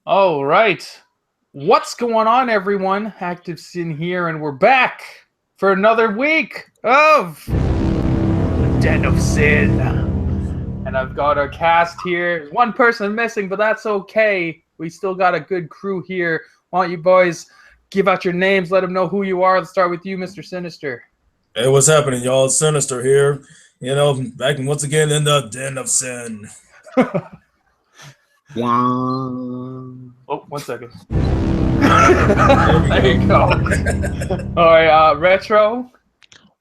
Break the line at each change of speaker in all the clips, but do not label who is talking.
All right. What's going on, everyone? ActivesiN here, and we're back for another week of the Den of Sin. And I've got our cast here. One person missing, but that's okay. We still got a good crew here. Why don't you boys give out your names, let them know who you are. Let's start with you, Mr. Sinister.
Hey, what's happening, y'all? It's Sinister here. You know, back once again in the Den of Sin.
Oh, 1 second. There you go. All right, Retro.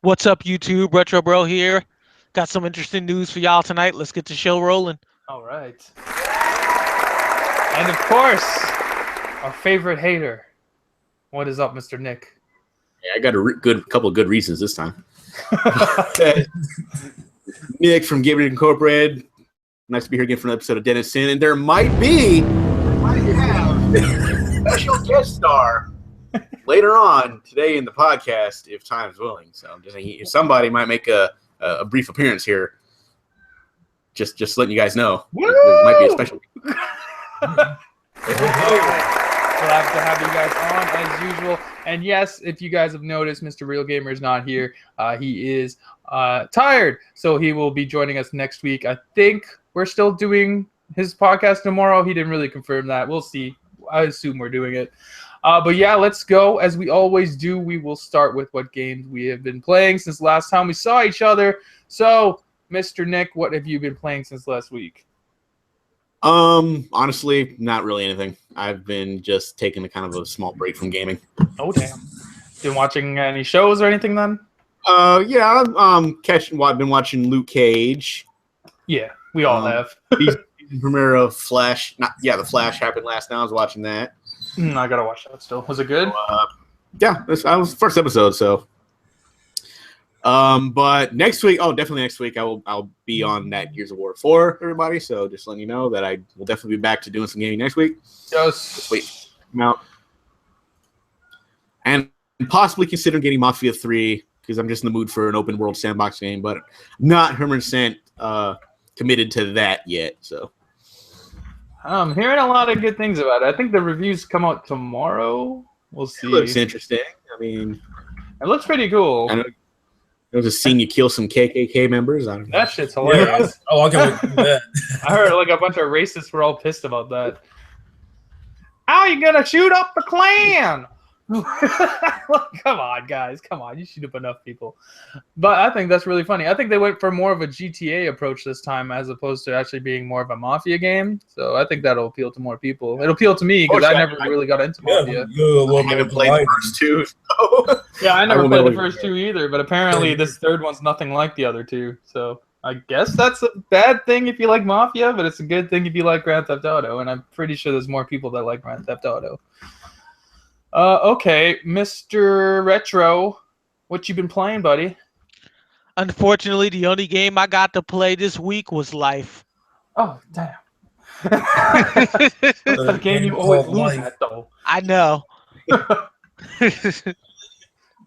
What's up, YouTube? Retro Bro here. Got some interesting news for y'all tonight. Let's get the show rolling.
All right. And of course, our favorite hater. What is up, Mr. Nick?
Yeah, I got a couple of good reasons this time. Nick from Gaming Incorporated. Nice to be here again for an episode of Den of Sin, and there might have a special guest star later on today in the podcast, if time's willing. So I'm just saying, somebody might make a brief appearance here. Just letting you guys know. It might be a special.
Glad to have you guys on as usual. And yes, if you guys have noticed, Mr. Real Gamer is not here. He is tired, so he will be joining us next week. I think we're still doing his podcast tomorrow. He didn't really confirm that. We'll see. I assume we're doing it. But yeah, let's go. As we always do, we will start with what games we have been playing since last time we saw each other. So, Mr. Nick, what have you been playing since last week?
Honestly, not really anything. I've been just taking a kind of a small break from gaming.
Oh, damn. Been watching any shows or anything then?
Yeah, I've been watching Luke Cage.
Yeah, we all have.
Season premiere of Flash. The Flash happened last night. I was watching that.
I gotta watch that still. Was it good?
Yeah, I was the first episode, so. But next week, definitely next week, I'll be on that Gears of War 4, everybody. So just letting you know that I will definitely be back to doing some gaming next week.
Yes.
This week. Come out. And possibly considering getting Mafia 3, because I'm just in the mood for an open world sandbox game, but not 100% committed to that yet. So
I'm hearing a lot of good things about it. I think the reviews come out tomorrow. We'll see.
it looks interesting. I mean,
it looks pretty cool.
I was just seeing you kill some KKK members. I don't know.
That shit's hilarious.
Oh, I can wait for that.
I heard like a bunch of racists were all pissed about that. How are you gonna shoot up the Klan? Come on, guys. Come on. You shoot up enough people. But I think that's really funny. I think they went for more of a GTA approach this time as opposed to actually being more of a Mafia game. So I think that'll appeal to more people. It'll appeal to me because I never really got into Mafia.
I haven't played the first two. So.
Yeah, I never played the first two either. But apparently this third one's nothing like the other two. So I guess that's a bad thing if you like Mafia, but it's a good thing if you like Grand Theft Auto. And I'm pretty sure there's more people that like Grand Theft Auto. Okay, Mr. Retro, what you been playing, buddy?
Unfortunately, the only game I got to play this week was Life.
Oh, damn. That's the game you always lose at, though.
I know.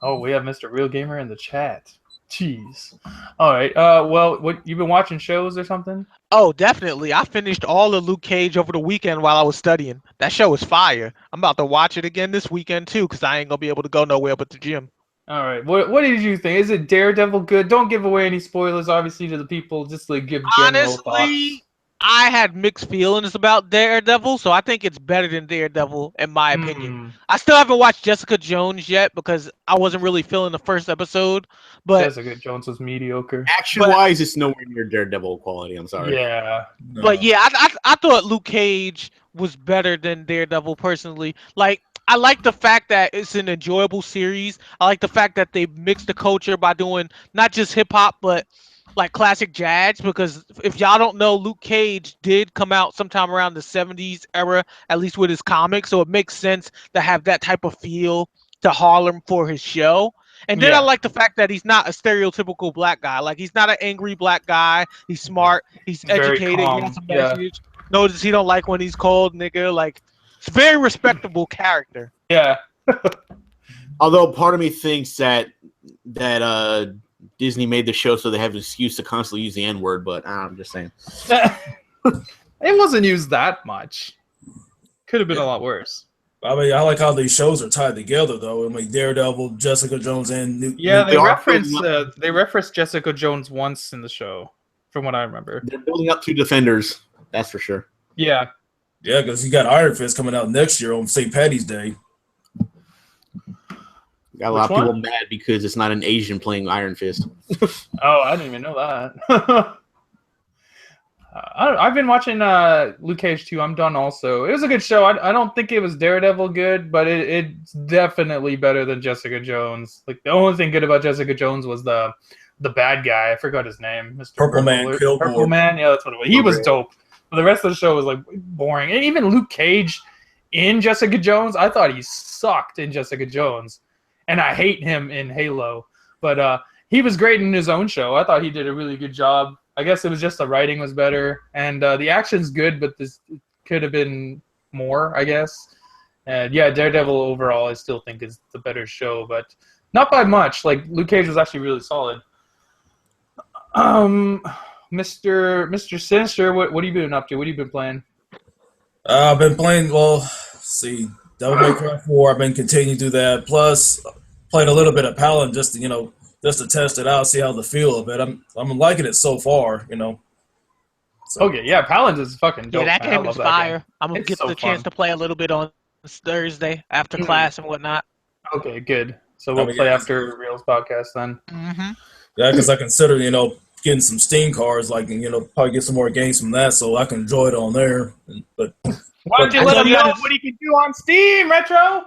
Oh, we have Mr. Real Gamer in the chat. Jeez. All right. Well, what you been watching shows or something?
Oh, definitely. I finished all of Luke Cage over the weekend while I was studying. That show was fire. I'm about to watch it again this weekend too, because I ain't gonna be able to go nowhere but the gym.
All right. What did you think? Is it Daredevil good? Don't give away any spoilers, obviously, to the people. Just like give general thoughts.
I had mixed feelings about Daredevil, so I think it's better than Daredevil in my opinion. I still haven't watched Jessica Jones yet because I wasn't really feeling the first episode. But
Jessica Jones was mediocre.
Action-wise, it's nowhere near Daredevil quality. I'm sorry.
Yeah.
No.
But yeah, I thought Luke Cage was better than Daredevil personally. Like, I like the fact that it's an enjoyable series. I like the fact that they mixed the culture by doing not just hip-hop, but like classic jazz, because if y'all don't know, Luke Cage did come out sometime around the 70s era, at least with his comics, so it makes sense to have that type of feel to Harlem for his show. And then I like the fact that he's not a stereotypical black guy. Like, he's not an angry black guy. He's smart. He's educated. He has a message. Notice he don't like when he's called nigga. Like, it's a very respectable character.
Yeah.
Although part of me thinks that Disney made the show so they have an excuse to constantly use the N-word, but I'm just saying.
It wasn't used that much. Could have been a lot worse.
I mean, I like how these shows are tied together, though. I mean, Daredevil, Jessica Jones, and
Yeah,
they are building
they reference Jessica Jones once in the show, from what I remember.
They're building up 2 Defenders. That's for sure.
Yeah.
Yeah, because you got Iron Fist coming out next year on St. Patty's Day.
Got a lot of people mad because it's not an Asian playing Iron Fist.
Oh, I didn't even know that. I've been watching Luke Cage 2. I'm done also. It was a good show. I don't think it was Daredevil good, but it's definitely better than Jessica Jones. Like, the only thing good about Jessica Jones was the bad guy. I forgot his name. Mr.
Purple Man,
Purple Man? Yeah, that's what it was. He was dope. But the rest of the show was, like, boring. And even Luke Cage in Jessica Jones, I thought he sucked in Jessica Jones. And I hate him in Halo. But he was great in his own show. I thought he did a really good job. I guess it was just the writing was better, and the action's good, but this could have been more, I guess. And yeah, Daredevil overall, I still think is the better show, but not by much. Like, Luke Cage was actually really solid. Mr. Sinister, what have you been up to? What have you been playing?
I've been playing. Well, let's see, Devil May Cry 4. I've been continuing to do that. Plus, played a little bit of Paladin just to test it out, see how the feel of it. I'm liking it so far, So.
Okay, yeah, Paladin is fucking dope.
Yeah, that game is fire. I'm gonna get
so
the chance to play a little bit on Thursday after class and whatnot.
Okay, good. So we'll play after Reels podcast then.
Mm-hmm.
Yeah, because I consider getting some Steam cards, like probably get some more games from that, so I can enjoy it on there. But
why don't you let them know what he can do on Steam, Retro?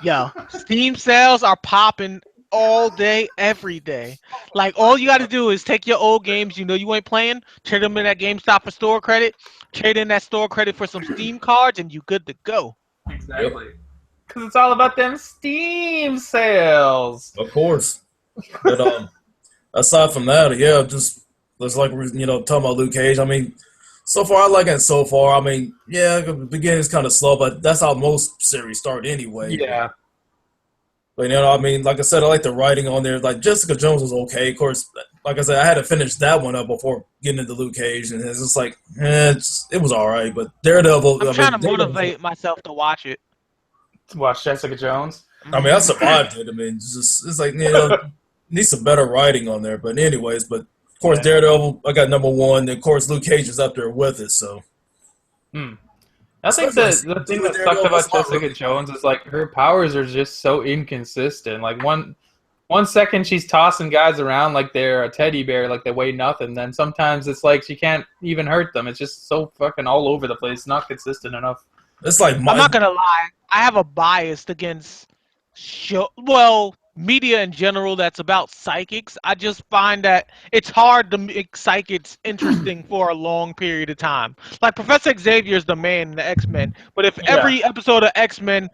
Yo, Steam sales are popping all day, every day. Like, all you got to do is take your old games you ain't playing, trade them in at GameStop for store credit, trade in that store credit for some Steam cards, and you good to go.
Exactly. Because it's all about them Steam sales.
Of course. But aside from that, yeah, just like we're talking about Luke Cage. I mean, so far I like it. So far, I mean, yeah, the beginning's kind of slow, but that's how most series start anyway.
Yeah.
But I mean, like I said, I like the writing on there. Like, Jessica Jones was okay. Of course, like I said, I had to finish that one up before getting into Luke Cage, and it's just like, it was all right. But Daredevil,
I'm trying to motivate myself to watch it.
To watch Jessica Jones.
I mean, I survived it. I mean, it's like needs some better writing on there. But anyways, of course, Daredevil, I got number 1. And of course, Luke Cage is up there with it. So.
I think the thing that sucked about Jessica Jones is, like, her powers are just so inconsistent. Like, one second she's tossing guys around like they're a teddy bear, like they weigh nothing. Then sometimes it's like she can't even hurt them. It's just so fucking all over the place, not consistent enough.
It's like
I'm not gonna lie, I have a bias against media in general that's about psychics. I just find that it's hard to make psychics interesting for a long period of time. Like, Professor Xavier's the man in the X-Men, but if every episode of X-Men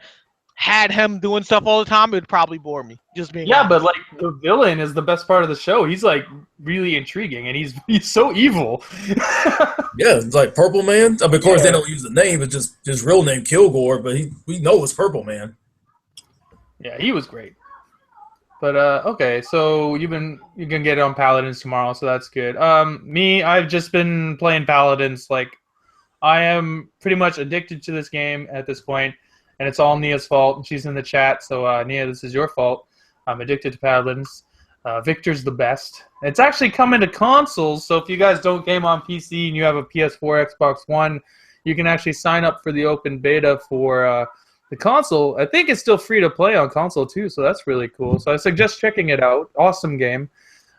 had him doing stuff all the time, it'd probably bore me. Just being honest.
But, like, the villain is the best part of the show. He's, like, really intriguing, and he's so evil.
Yeah, it's like Purple Man. I mean, of course, they don't use the name. It's just his real name, Kilgore, but we know it's Purple Man.
Yeah, he was great. But okay, so you can get it on Paladins tomorrow, so that's good. Me, I've just been playing Paladins. Like, I am pretty much addicted to this game at this point, and it's all Nia's fault. And she's in the chat, so Nia, this is your fault. I'm addicted to Paladins. Victor's the best. It's actually coming to consoles, so if you guys don't game on PC and you have a PS4, Xbox One, you can actually sign up for the open beta for the console. I think it's still free to play on console too, so that's really cool. So I suggest checking it out. Awesome game.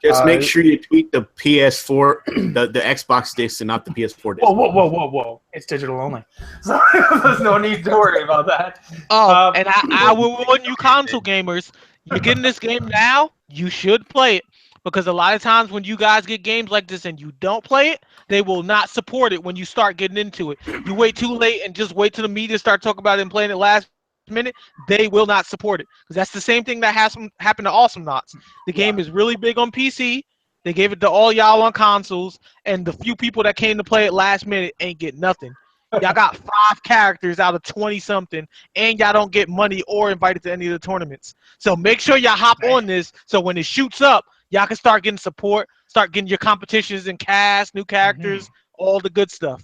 Just make sure you tweet the PS4, the Xbox sticks, and not the PS4 disc.
Whoa. It's digital only. So there's no need to worry about that.
Oh, and I will warn you, console gamers, you're getting this game now, you should play it. Because a lot of times when you guys get games like this and you don't play it, they will not support it when you start getting into it. You wait too late and just wait till the media start talking about it and playing it last minute, they will not support it. Because that's the same thing that happened to Awesome Knots. The game is really big on PC. They gave it to all y'all on consoles, and the few people that came to play it last minute ain't get nothing. Y'all got 5 characters out of 20-something, and y'all don't get money or invited to any of the tournaments. So make sure y'all hop on this so when it shoots up, y'all can start getting support, start getting your competitions and cast, new characters, all the good stuff.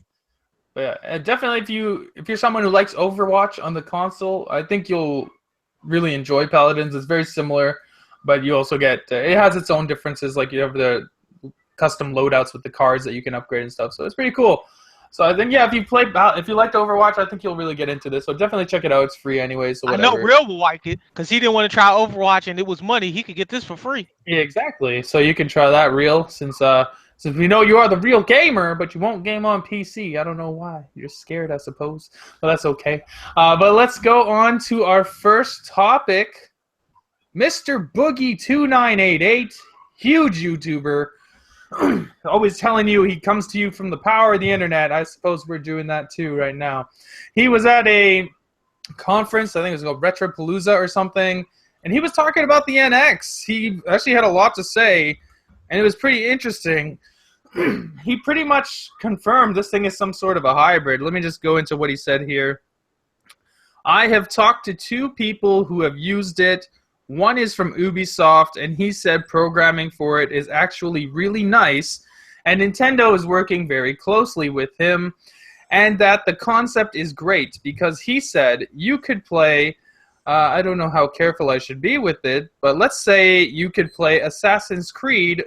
But yeah, and definitely if you're someone who likes Overwatch on the console, I think you'll really enjoy Paladins. It's very similar, but you also get it has its own differences. Like you have the custom loadouts with the cards that you can upgrade and stuff. So it's pretty cool. So I think if you liked Overwatch, I think you'll really get into this. So definitely check it out. It's free anyway, so whatever.
I know Real will like it because he didn't want to try Overwatch and it was money. He could get this for free.
Yeah, exactly. So you can try that, Real, since we know you are the real gamer, but you won't game on PC. I don't know why. You're scared, I suppose. But that's okay. But let's go on to our first topic. Mr. Boogie2988, huge YouTuber, always telling you he comes to you from the power of the internet. I suppose we're doing that too right now. He was at a conference, I think it was called Retropalooza or something, and he was talking about the NX. He actually had a lot to say, and it was pretty interesting. He pretty much confirmed this thing is some sort of a hybrid. Let me just go into what he said here. I have talked to 2 people who have used it. One is from Ubisoft, and he said programming for it is actually really nice, and Nintendo is working very closely with him, and that the concept is great, because he said you could play, I don't know how careful I should be with it, but let's say you could play Assassin's Creed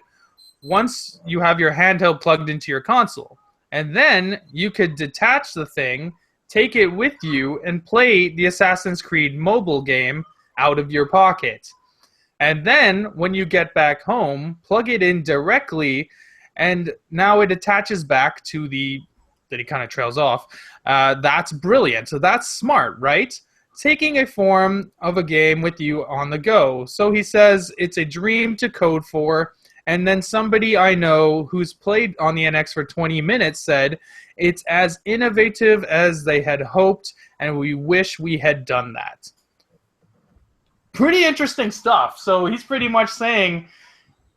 once you have your handheld plugged into your console, and then you could detach the thing, take it with you, and play the Assassin's Creed mobile game out of your pocket. And then when you get back home, plug it in directly, and now it attaches back to the that he kind of trails off. That's brilliant. So that's smart, right? Taking a form of a game with you on the go. So he says it's a dream to code for, and then somebody I know who's played on the NX for 20 minutes said it's as innovative as they had hoped, and we wish we had done that. Pretty interesting stuff. So he's pretty much saying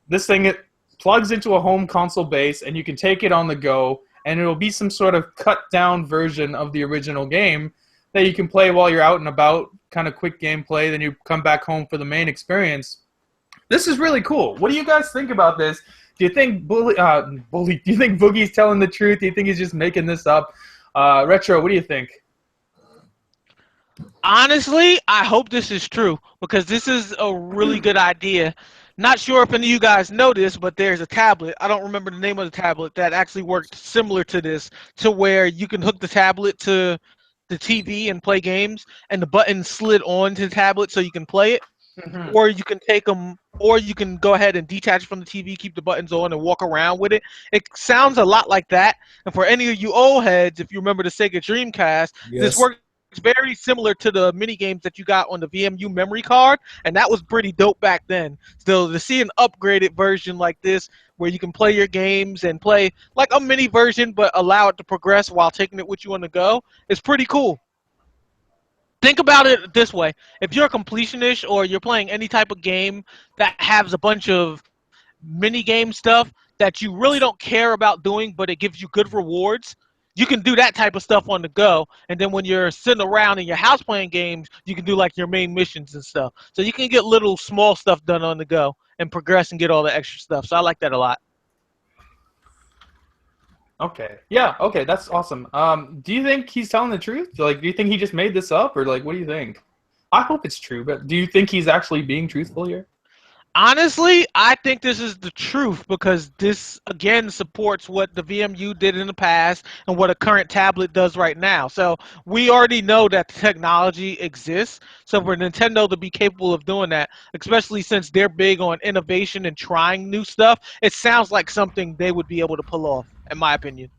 this thing it plugs into a home console base, and you can take it on the go, and it'll be some sort of cut-down version of the original game that you can play while you're out and about, kind of quick gameplay, then you come back home for the main experience. This is really cool. What do you guys think about this? Do you think do you think Boogie's telling the truth? Do you think he's just making this up? Retro, what do you think?
Honestly, I hope this is true because this is a really good idea. Not sure if any of you guys know this, but there's a tablet. I don't remember the name of the tablet that actually worked similar to this, to where you can hook the tablet to the TV and play games, and the button slid onto the tablet so you can play it. Mm-hmm. Or you can take them, or you can go ahead and detach from the TV, keep the buttons on, and walk around with it. It sounds a lot like that. And for any of you old heads, if you remember the Sega Dreamcast, yes, this works very similar to the mini games that you got on the VMU memory card, and that was pretty dope back then. So to see an upgraded version like this, where you can play your games and play like a mini version, but allow it to progress while taking it with you on the go, is pretty cool. Think about it this way. If you're a completionist or you're playing any type of game that has a bunch of mini-game stuff that you really don't care about doing, but it gives you good rewards, you can do that type of stuff on the go. And then when you're sitting around in your house playing games, you can do like your main missions and stuff. So you can get little small stuff done on the go and progress and get all the extra stuff. So I like that a lot.
Okay. Yeah, okay, that's awesome. Do you think he's telling the truth? Like, do you think he just made this up, or like, what do you think? I hope it's true, but do you think he's actually being truthful here?
Honestly, I think this is the truth because this, again, supports what the VMU did in the past and what a current tablet does right now. So we already know that the technology exists. So for Nintendo to be capable of doing that, especially since they're big on innovation and trying new stuff, it sounds like something they would be able to pull off, in my opinion.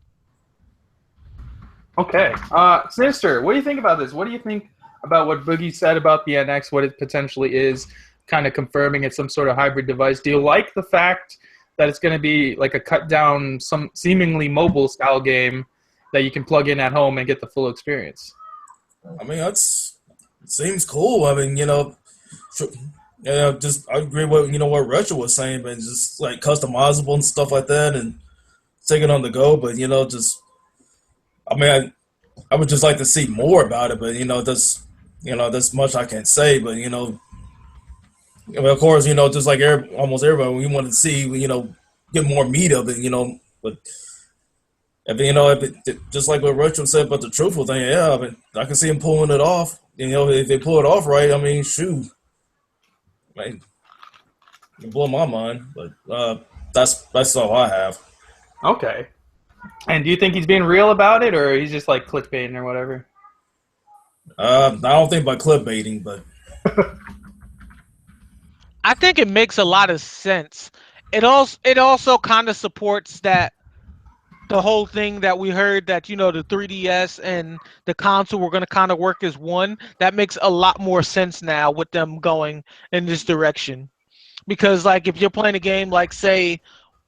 Okay. Sinister, what do you think about this? What do you think about what Boogie said about the NX, what it potentially is? Kind of confirming it's some sort of hybrid device. Do you like the fact that it's going to be like a cut down, some seemingly mobile style game that you can plug in at home and get the full experience?
I mean, it seems cool. I mean, just I agree with what Retro was saying, but just like customizable and stuff like that, and take it on the go. But I mean, I would just like to see more about it. But that's much I can't say. But I mean, of course, just like almost everybody, we want to see, get more meat of it, but Just like what Retro said about the truthful thing, yeah, I mean, I can see him pulling it off. If they pull it off right, I mean, shoot, man, it blow my mind. But that's all I have.
Okay. And do you think he's being real about it, or he's just like clickbaiting or whatever?
I don't think by clickbaiting, but
I think it makes a lot of sense. It also kind of supports that the whole thing that we heard that the 3DS and the console were going to kind of work as one. That makes a lot more sense now with them going in this direction. Because like if you're playing a game like say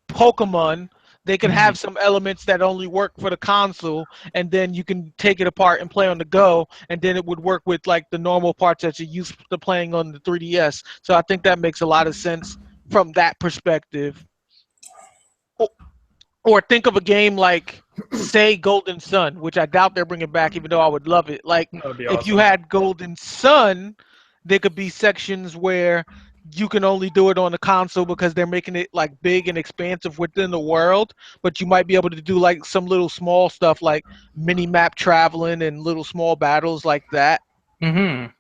Pokemon, they could have some elements that only work for the console, and then you can take it apart and play on the go, and then it would work with like the normal parts that you're used to playing on the 3DS. So I think that makes a lot of sense from that perspective. Or think of a game like, say, Golden Sun, which I doubt they're bringing back, even though I would love it. Like,
That would be
if you
awesome.
had Golden Sun, there could be sections where you can only do it on the console because they're making it like big and expansive within the world, but you might be able to do like some little small stuff like mini map traveling and little small battles like that.
Mm-hmm.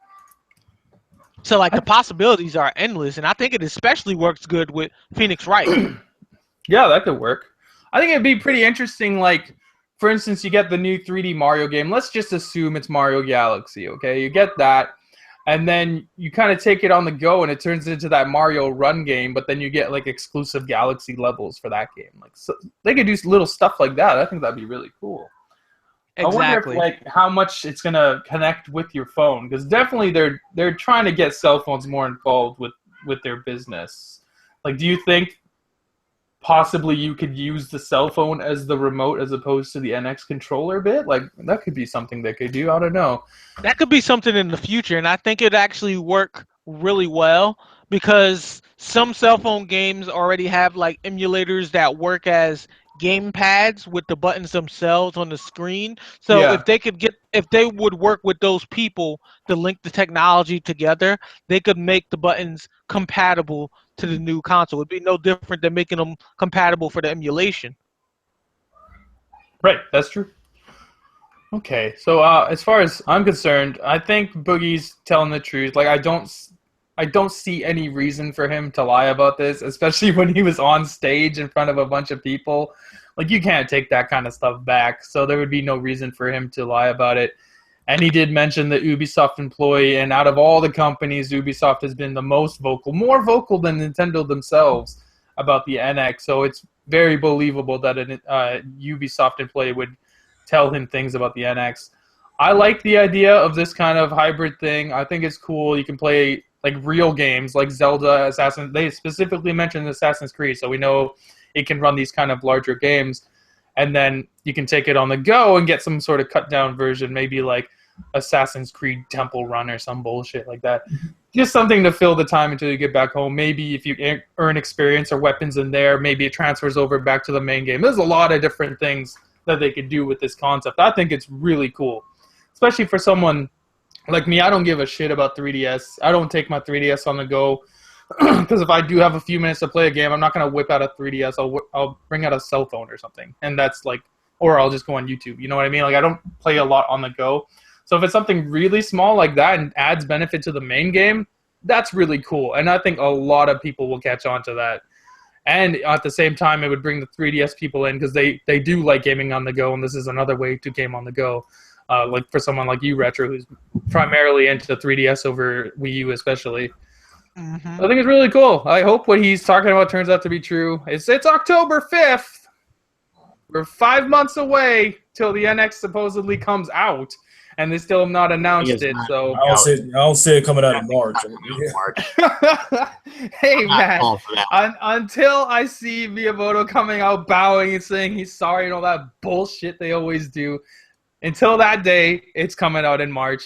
So like the possibilities are endless, and I think it especially works good with Phoenix Wright.
Yeah, that could work. I think it'd be pretty interesting, like, for instance, you get the new 3D Mario game. Let's just assume it's Mario Galaxy, okay? You get that, and then you kind of take it on the go, and it turns into that Mario Run game, but then you get, like, exclusive Galaxy levels for that game. Like, so they could do little stuff like that. I think that'd be really cool.
Exactly.
I wonder if, like, how much it's going to connect with your phone, because definitely they're trying to get cell phones more involved with their business. Like, do you think possibly you could use the cell phone as the remote as opposed to the NX controller bit? Like, that could be something they could do. I don't know.
That could be something in the future, and I think it'd actually work really well because some cell phone games already have like emulators that work as game pads with the buttons themselves on the screen. So
Yeah.
if they would work with those people to link the technology together, they could make the buttons compatible to the new console. It'd be no different than making them compatible for the emulation.
Right, that's true. Okay, so as far as I'm concerned, I think Boogie's telling the truth. Like, I don't see any reason for him to lie about this, especially when he was on stage in front of a bunch of people. Like, you can't take that kind of stuff back, so there would be no reason for him to lie about it. And he did mention the Ubisoft employee, and out of all the companies, Ubisoft has been the most vocal, more vocal than Nintendo themselves about the NX. So it's very believable that a Ubisoft employee would tell him things about the NX. I like the idea of this kind of hybrid thing. I think it's cool. You can play like real games like Zelda, Assassin's. They specifically mentioned Assassin's Creed, so we know it can run these kind of larger games. And then you can take it on the go and get some sort of cut down version, maybe like Assassin's Creed Temple Run or some bullshit like that. Just something to fill the time until you get back home. Maybe if you earn experience or weapons in there, maybe it transfers over back to the main game. There's a lot of different things that they could do with this concept. I think it's really cool, especially for someone like me. I don't give a shit about 3DS. I don't take my 3DS on the go because if I do have a few minutes to play a game, I'm not going to whip out a 3DS. I'll bring out a cell phone or something, and that's like, or I'll just go on YouTube. You know what I mean? Like, I don't play a lot on the go. So if it's something really small like that and adds benefit to the main game, that's really cool. And I think a lot of people will catch on to that. And at the same time, it would bring the 3DS people in because they do like gaming on the go, and this is another way to game on the go. Like for someone like you, Retro, who's primarily into the 3DS over Wii U especially.
Mm-hmm.
I think it's really cool. I hope what he's talking about turns out to be true. It's October 5th. We're 5 months away till the NX supposedly comes out, and they still have not announced it. So
I don't see it coming out in March.
Hey man, until I see Miyamoto coming out bowing and saying he's sorry and all that bullshit they always do, until that day, it's coming out in March.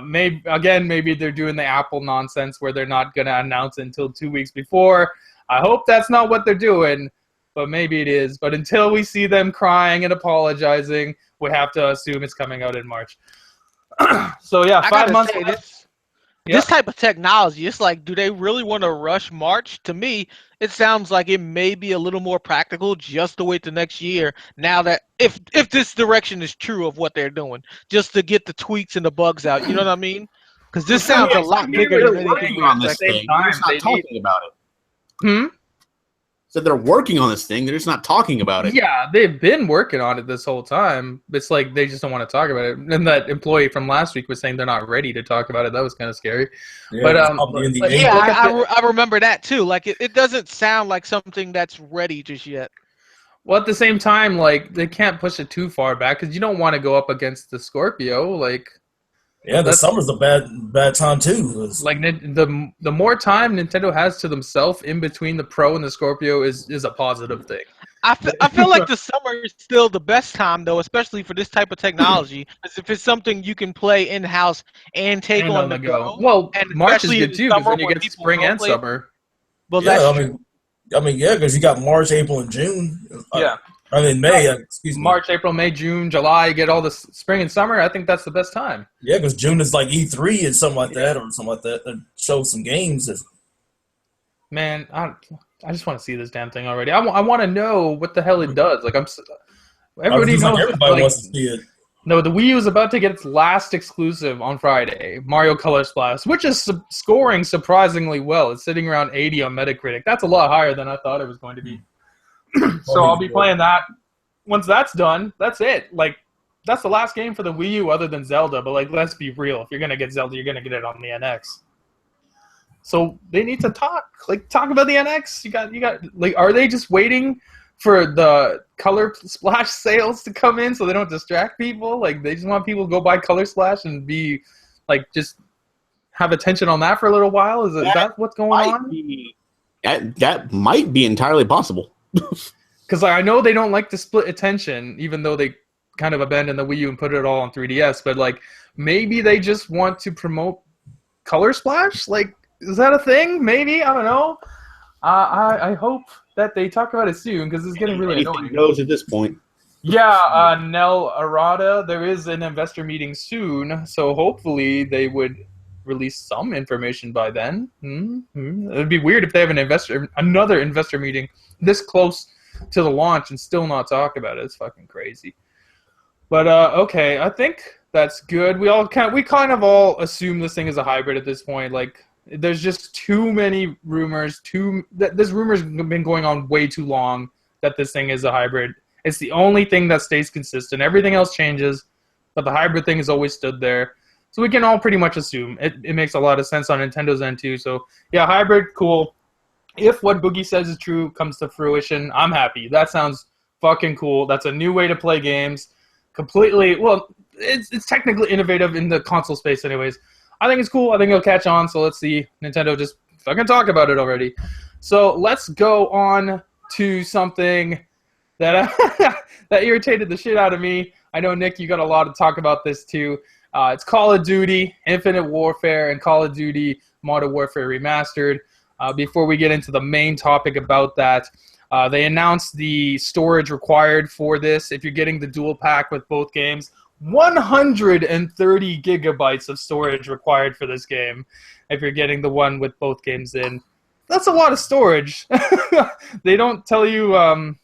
Maybe they're doing the Apple nonsense where they're not going to announce it until 2 weeks before. I hope that's not what they're doing, but maybe it is. But until we see them crying and apologizing, we have to assume it's coming out in March. So yeah, 5 months.
This type of technology, it's like, do they really want to rush March? To me, it sounds like it may be a little more practical just to wait the next year. Now that if this direction is true of what they're doing, just to get the tweaks and the bugs out, you know what I mean? Because this sounds a lot bigger
They're
than anything
working
we
on this
expected.
thing. They're just not talking about it. So they're working on this thing. They're just not talking about it.
Yeah, they've been working on it this whole time. It's like they just don't want to talk about it. And that employee from last week was saying they're not ready to talk about it. That was kind of scary.
Yeah,
I remember that too. Like it doesn't sound like something that's ready just yet.
Well, at the same time, like they can't push it too far back because you don't want to go up against the Scorpio. Like,
yeah, the summer's a bad time too.
Like the more time Nintendo has to themselves in between the Pro and the Scorpio is a positive thing.
I feel like the summer is still the best time though, especially for this type of technology. As if it's something you can play in house and take on the go.
Well,
and
March is good too because then you get spring and summer.
Well,
yeah, I mean, yeah, because you got March, April, and June.
Yeah.
I mean, May. Excuse me.
March, April, May, June, July. You get all the spring and summer. I think that's the best time.
Yeah, because June is like E3 and something like that, or something like that. That shows some games.
Man, I just want to see this damn thing already. I want to know what the hell it does. Like everybody knows.
Everybody wants to see it.
No, the Wii U is about to get its last exclusive on Friday, Mario Color Splash, which is scoring surprisingly well. It's sitting around 80 on Metacritic. That's a lot higher than I thought it was going to be. So I'll be playing that. Once that's done, that's it. Like, that's the last game for the Wii U other than Zelda. But, like, let's be real. If you're going to get Zelda, you're going to get it on the NX. So they need to talk. Like, talk about the NX. You got. Like, are they just waiting for the Color Splash sales to come in so they don't distract people? Like, they just want people to go buy Color Splash and be, like, just have attention on that for a little while? Is that what's going on?
That might be entirely possible.
Because I know they don't like to split attention, even though they kind of abandoned the Wii U and put it all on 3DS. But, like, maybe they just want to promote Color Splash? Like, is that a thing? Maybe? I don't know. I hope that they talk about it soon, because it's getting really annoying.
Anything goes at this point.
Yeah, Nell Arada, there is an investor meeting soon, so hopefully they would release some information by then. It would be weird if they have another investor meeting this close to the launch and still not talk about it. It's fucking crazy. But okay, I think that's good. We kind of all assume this thing is a hybrid at this point. Like, there's just too many rumors. This rumor's been going on way too long that this thing is a hybrid. It's the only thing that stays consistent. Everything else changes, but the hybrid thing has always stood there. So we can all pretty much assume. It makes a lot of sense on Nintendo's end too. So yeah, hybrid, cool. If what Boogie says is true, comes to fruition, I'm happy. That sounds fucking cool. That's a new way to play games. Completely, well, it's technically innovative in the console space anyways. I think it's cool. I think it'll catch on. So let's see Nintendo just fucking talk about it already. So let's go on to something that that irritated the shit out of me. I know, Nick, you got a lot to talk about this too. It's Call of Duty Infinite Warfare and Call of Duty Modern Warfare Remastered. Before we get into the main topic about that, they announced the storage required for this. If you're getting the dual pack with both games, 130 gigabytes of storage required for this game. If you're getting the one with both games in, that's a lot of storage. They don't tell you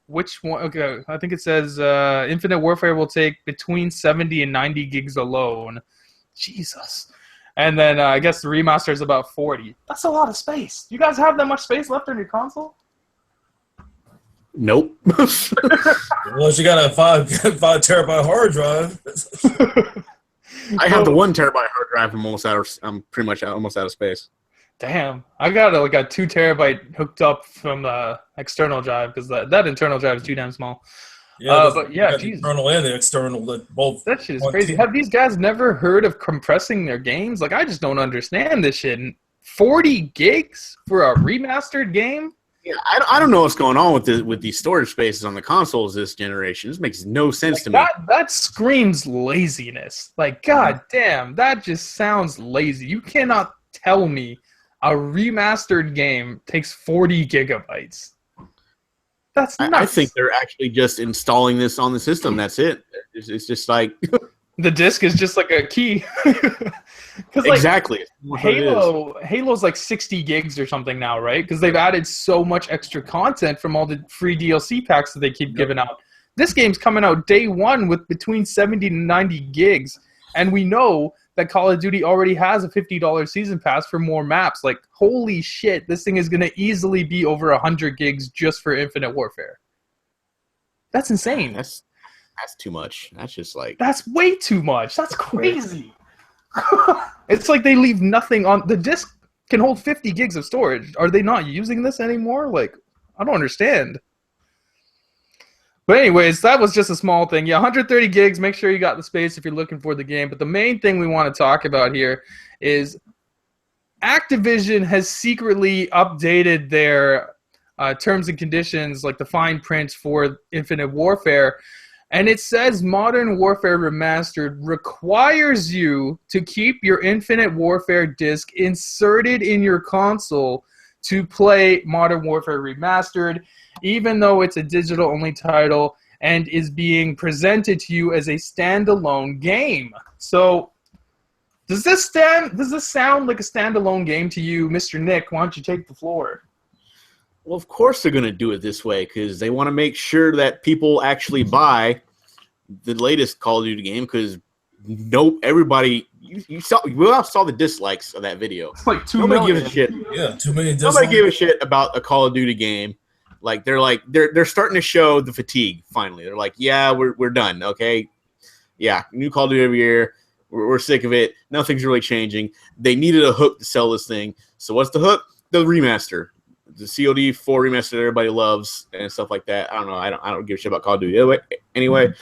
which one. Okay, I think it says Infinite Warfare will take between 70 and 90 gigs alone. Jesus. And then I guess the remaster is about 40. That's a lot of space. You guys have that much space left on your console?
Nope.
Well, you got a 5 terabyte hard drive.
I have the 1 terabyte hard drive. I'm pretty much almost out of space.
Damn, I got a 2 terabyte hooked up from the external drive because that internal drive is too damn small.
Yeah,
but yeah,
the internal and the external, both.
That shit is crazy. Have these guys never heard of compressing their games? Like, I just don't understand this shit. 40 gigs for a remastered game?
Yeah, I don't know what's going on with these storage spaces on the consoles this generation. This makes no sense to me.
That screams laziness. Like, god damn, that just sounds lazy. You cannot tell me a remastered game takes 40 gigabytes. That's nuts.
I think they're actually just installing this on the system. That's it. It's just like
The disc is just like a key. Because
Exactly.
like Halo's like 60 gigs or something now, right? Because they've added so much extra content from all the free DLC packs that they keep giving out. This game's coming out day one with between 70 to 90 gigs, and we know that Call of Duty already has a $50 season pass for more maps. Like, holy shit, this thing is going to easily be over 100 gigs just for Infinite Warfare. That's insane.
That's too much. That's just like...
That's way too much. That's crazy. It's like they leave nothing on... The disc can hold 50 gigs of storage. Are they not using this anymore? Like, I don't understand. But anyways, that was just a small thing. Yeah, 130 gigs. Make sure you got the space if you're looking for the game. But the main thing we want to talk about here is Activision has secretly updated their terms and conditions, like the fine print for Infinite Warfare. And it says Modern Warfare Remastered requires you to keep your Infinite Warfare disc inserted in your console to play Modern Warfare Remastered, even though it's a digital-only title and is being presented to you as a standalone game. So, does this sound like a standalone game to you, Mr. Nick? Why don't you take the floor?
Well, of course they're going to do it this way because they want to make sure that people actually buy the latest Call of Duty game because everybody... We all saw the dislikes of that video.
It's like 2
Nobody
million.
gives a shit.
Yeah, 2 million dislikes.
Nobody gave a shit about a Call of Duty game. They're starting to show the fatigue finally. They're like, yeah, we're done. Okay, yeah, new Call of Duty every year. We're sick of it. Nothing's really changing. They needed a hook to sell this thing. So what's the hook? The remaster, the COD 4 remaster that everybody loves and stuff like that. I don't know. I don't give a shit about Call of Duty anyway.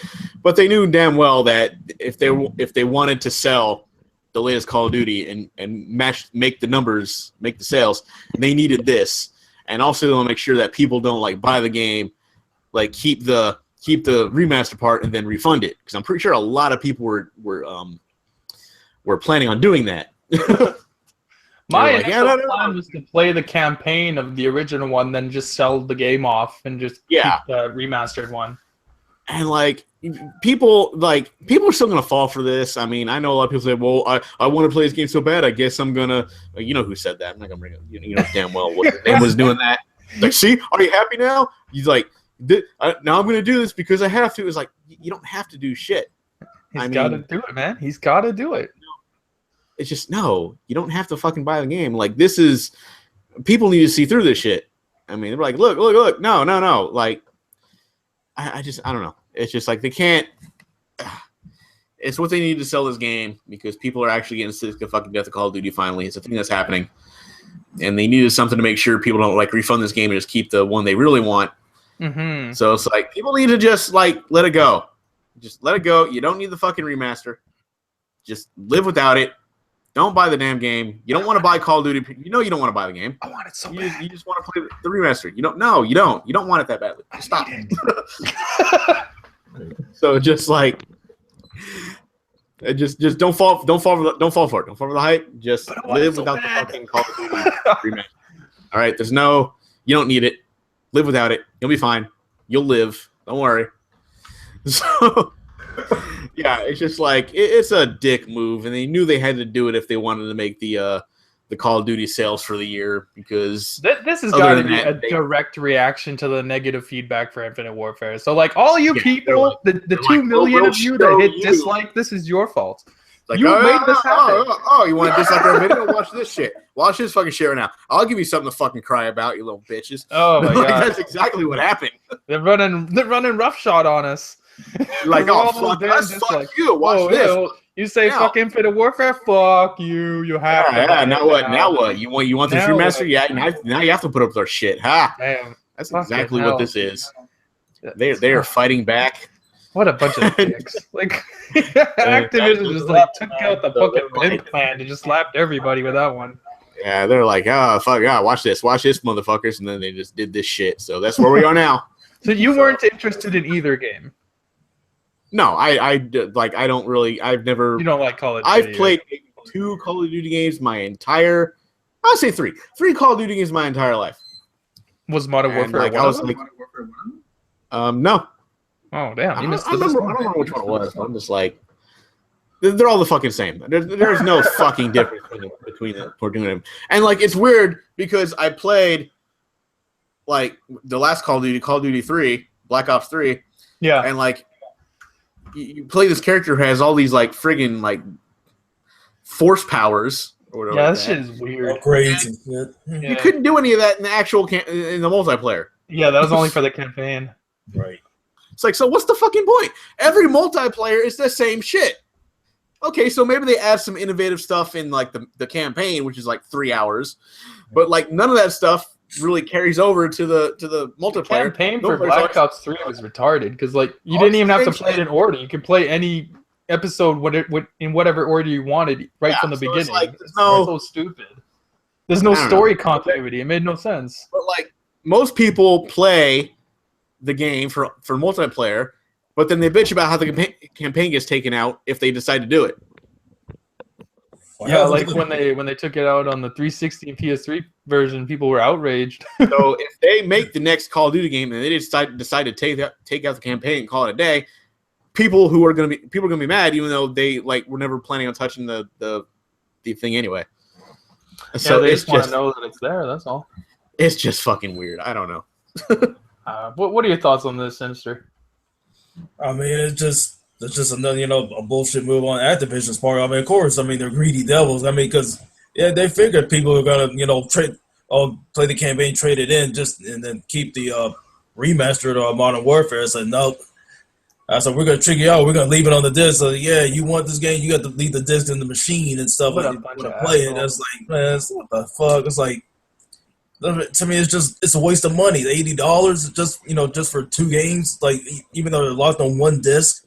But they knew damn well that if they wanted to sell the latest Call of Duty and make the numbers, make the sales, they needed this. And also they want to make sure that people don't like buy the game, like keep the remaster part and then refund it. Because I'm pretty sure a lot of people were planning on doing that.
My initial plan was to play the campaign of the original one, then just sell the game off and just keep the remastered one.
And like people are still gonna fall for this. I mean, I know a lot of people say, "Well, I want to play this game so bad. I guess I'm gonna." You know who said that? I'm not gonna bring it. You know damn well what his name was doing that. Like, see, are you happy now? He's like, now I'm gonna do this because I have to. It's like you don't have to do shit.
He's got to do it, man. He's got to do it.
It's just no. You don't have to fucking buy the game. Like this is people need to see through this shit. I mean, they're like, look. No. Like. I don't know. It's just like they can't. It's what they need to sell this game because people are actually getting sick of fucking death of Call of Duty finally. It's a thing that's happening. And they needed something to make sure people don't like refund this game and just keep the one they really want.
Mm-hmm.
So it's like people need to just like let it go. Just let it go. You don't need the fucking remaster. Just live without it. Don't buy the damn game. You don't want to buy Call of Duty. You know you don't want to buy the game.
I want it so bad.
You just want to play the remaster. You don't. No, you don't. You don't want it that badly. Stop. So just like, just don't fall for it. Don't fall for the hype. Just live without the fucking Call of Duty remaster. All right. You don't need it. Live without it. You'll be fine. You'll live. Don't worry. So. Yeah, it's just like it's a dick move, and they knew they had to do it if they wanted to make the Call of Duty sales for the year because
this has got to be a direct reaction to the negative feedback for Infinite Warfare. So, like all you people,
like,
the 2 million of you that hit dislike, this is your fault. Like, you made this happen.
You want to dislike our video? Watch this shit. Watch this fucking shit right now. I'll give you something to fucking cry about, you little bitches.
Oh my god,
that's exactly what happened.
They're running roughshod on us.
Like, oh, fuck us, fuck you. Watch this.
You say fuck Infinite Warfare, fuck you. You have to.
Yeah, now what? Now what? You want this remaster? Yeah, now you have to put up their shit. Ha!
Damn.
That's exactly what this is. They are fighting back.
What a bunch of dicks. Like, Activision just like took out the fucking pimp plan and just slapped everybody with that one.
Yeah, they're like, oh, fuck, yeah, watch this, motherfuckers. And then they just did this shit. So that's where we are now.
So you weren't interested in either game?
No, I don't really, I've never.
You don't like Call of Duty?
I've played 2 Call of Duty games I'll say 3 Call of Duty games my entire life.
Was Modern Warfare
like,
one
I was
of them?
Like, no.
Oh, damn.
I don't remember which one it was. I'm just like, They're all the fucking same. There's no fucking difference between them. And like it's weird because I played like the last Call of Duty 3, Black Ops 3.
Yeah.
And like you play this character who has all these like friggin' like force powers or whatever.
Yeah, that shit is weird.
Upgrades and shit.
You couldn't do any of that in the actual in the multiplayer.
Yeah, that was only for the campaign.
Right.
It's like, so what's the fucking point? Every multiplayer is the same shit. Okay, so maybe they add some innovative stuff in like the campaign, which is like 3 hours, but like none of that stuff really carries over to the multiplayer.
The campaign for Black Ops 3 was retarded because like you didn't even have to play it in order. You could play any episode in whatever order you wanted from the beginning.
Like,
it's so stupid. There's no story continuity. It made no sense.
But like most people play the game for multiplayer, but then they bitch about how the campaign gets taken out if they decide to do it.
Yeah, like when they took it out on the 360 and PS3 version, people were outraged.
So if they make the next Call of Duty game and they decide to take out the campaign and call it a day, people are gonna be mad, even though they like were never planning on touching the thing anyway. So
they just want to know that it's there. That's all.
It's just fucking weird. I don't know.
What are your thoughts on this, Sinister?
I mean, it's just another, a bullshit move on Activision's part. I mean, of course, they're greedy devils. I mean, because they figured people are gonna, play the campaign, trade it in, and then keep the remastered Modern Warfare. I said no. I said we're gonna trick you out. We're gonna leave it on the disc. So yeah, you want this game, you got to leave the disc in the machine and stuff. Like you want to play it. That's like, man, what the fuck? It's like, to me, it's a waste of money. $80 just for 2 games. Like even though they're locked on one disc.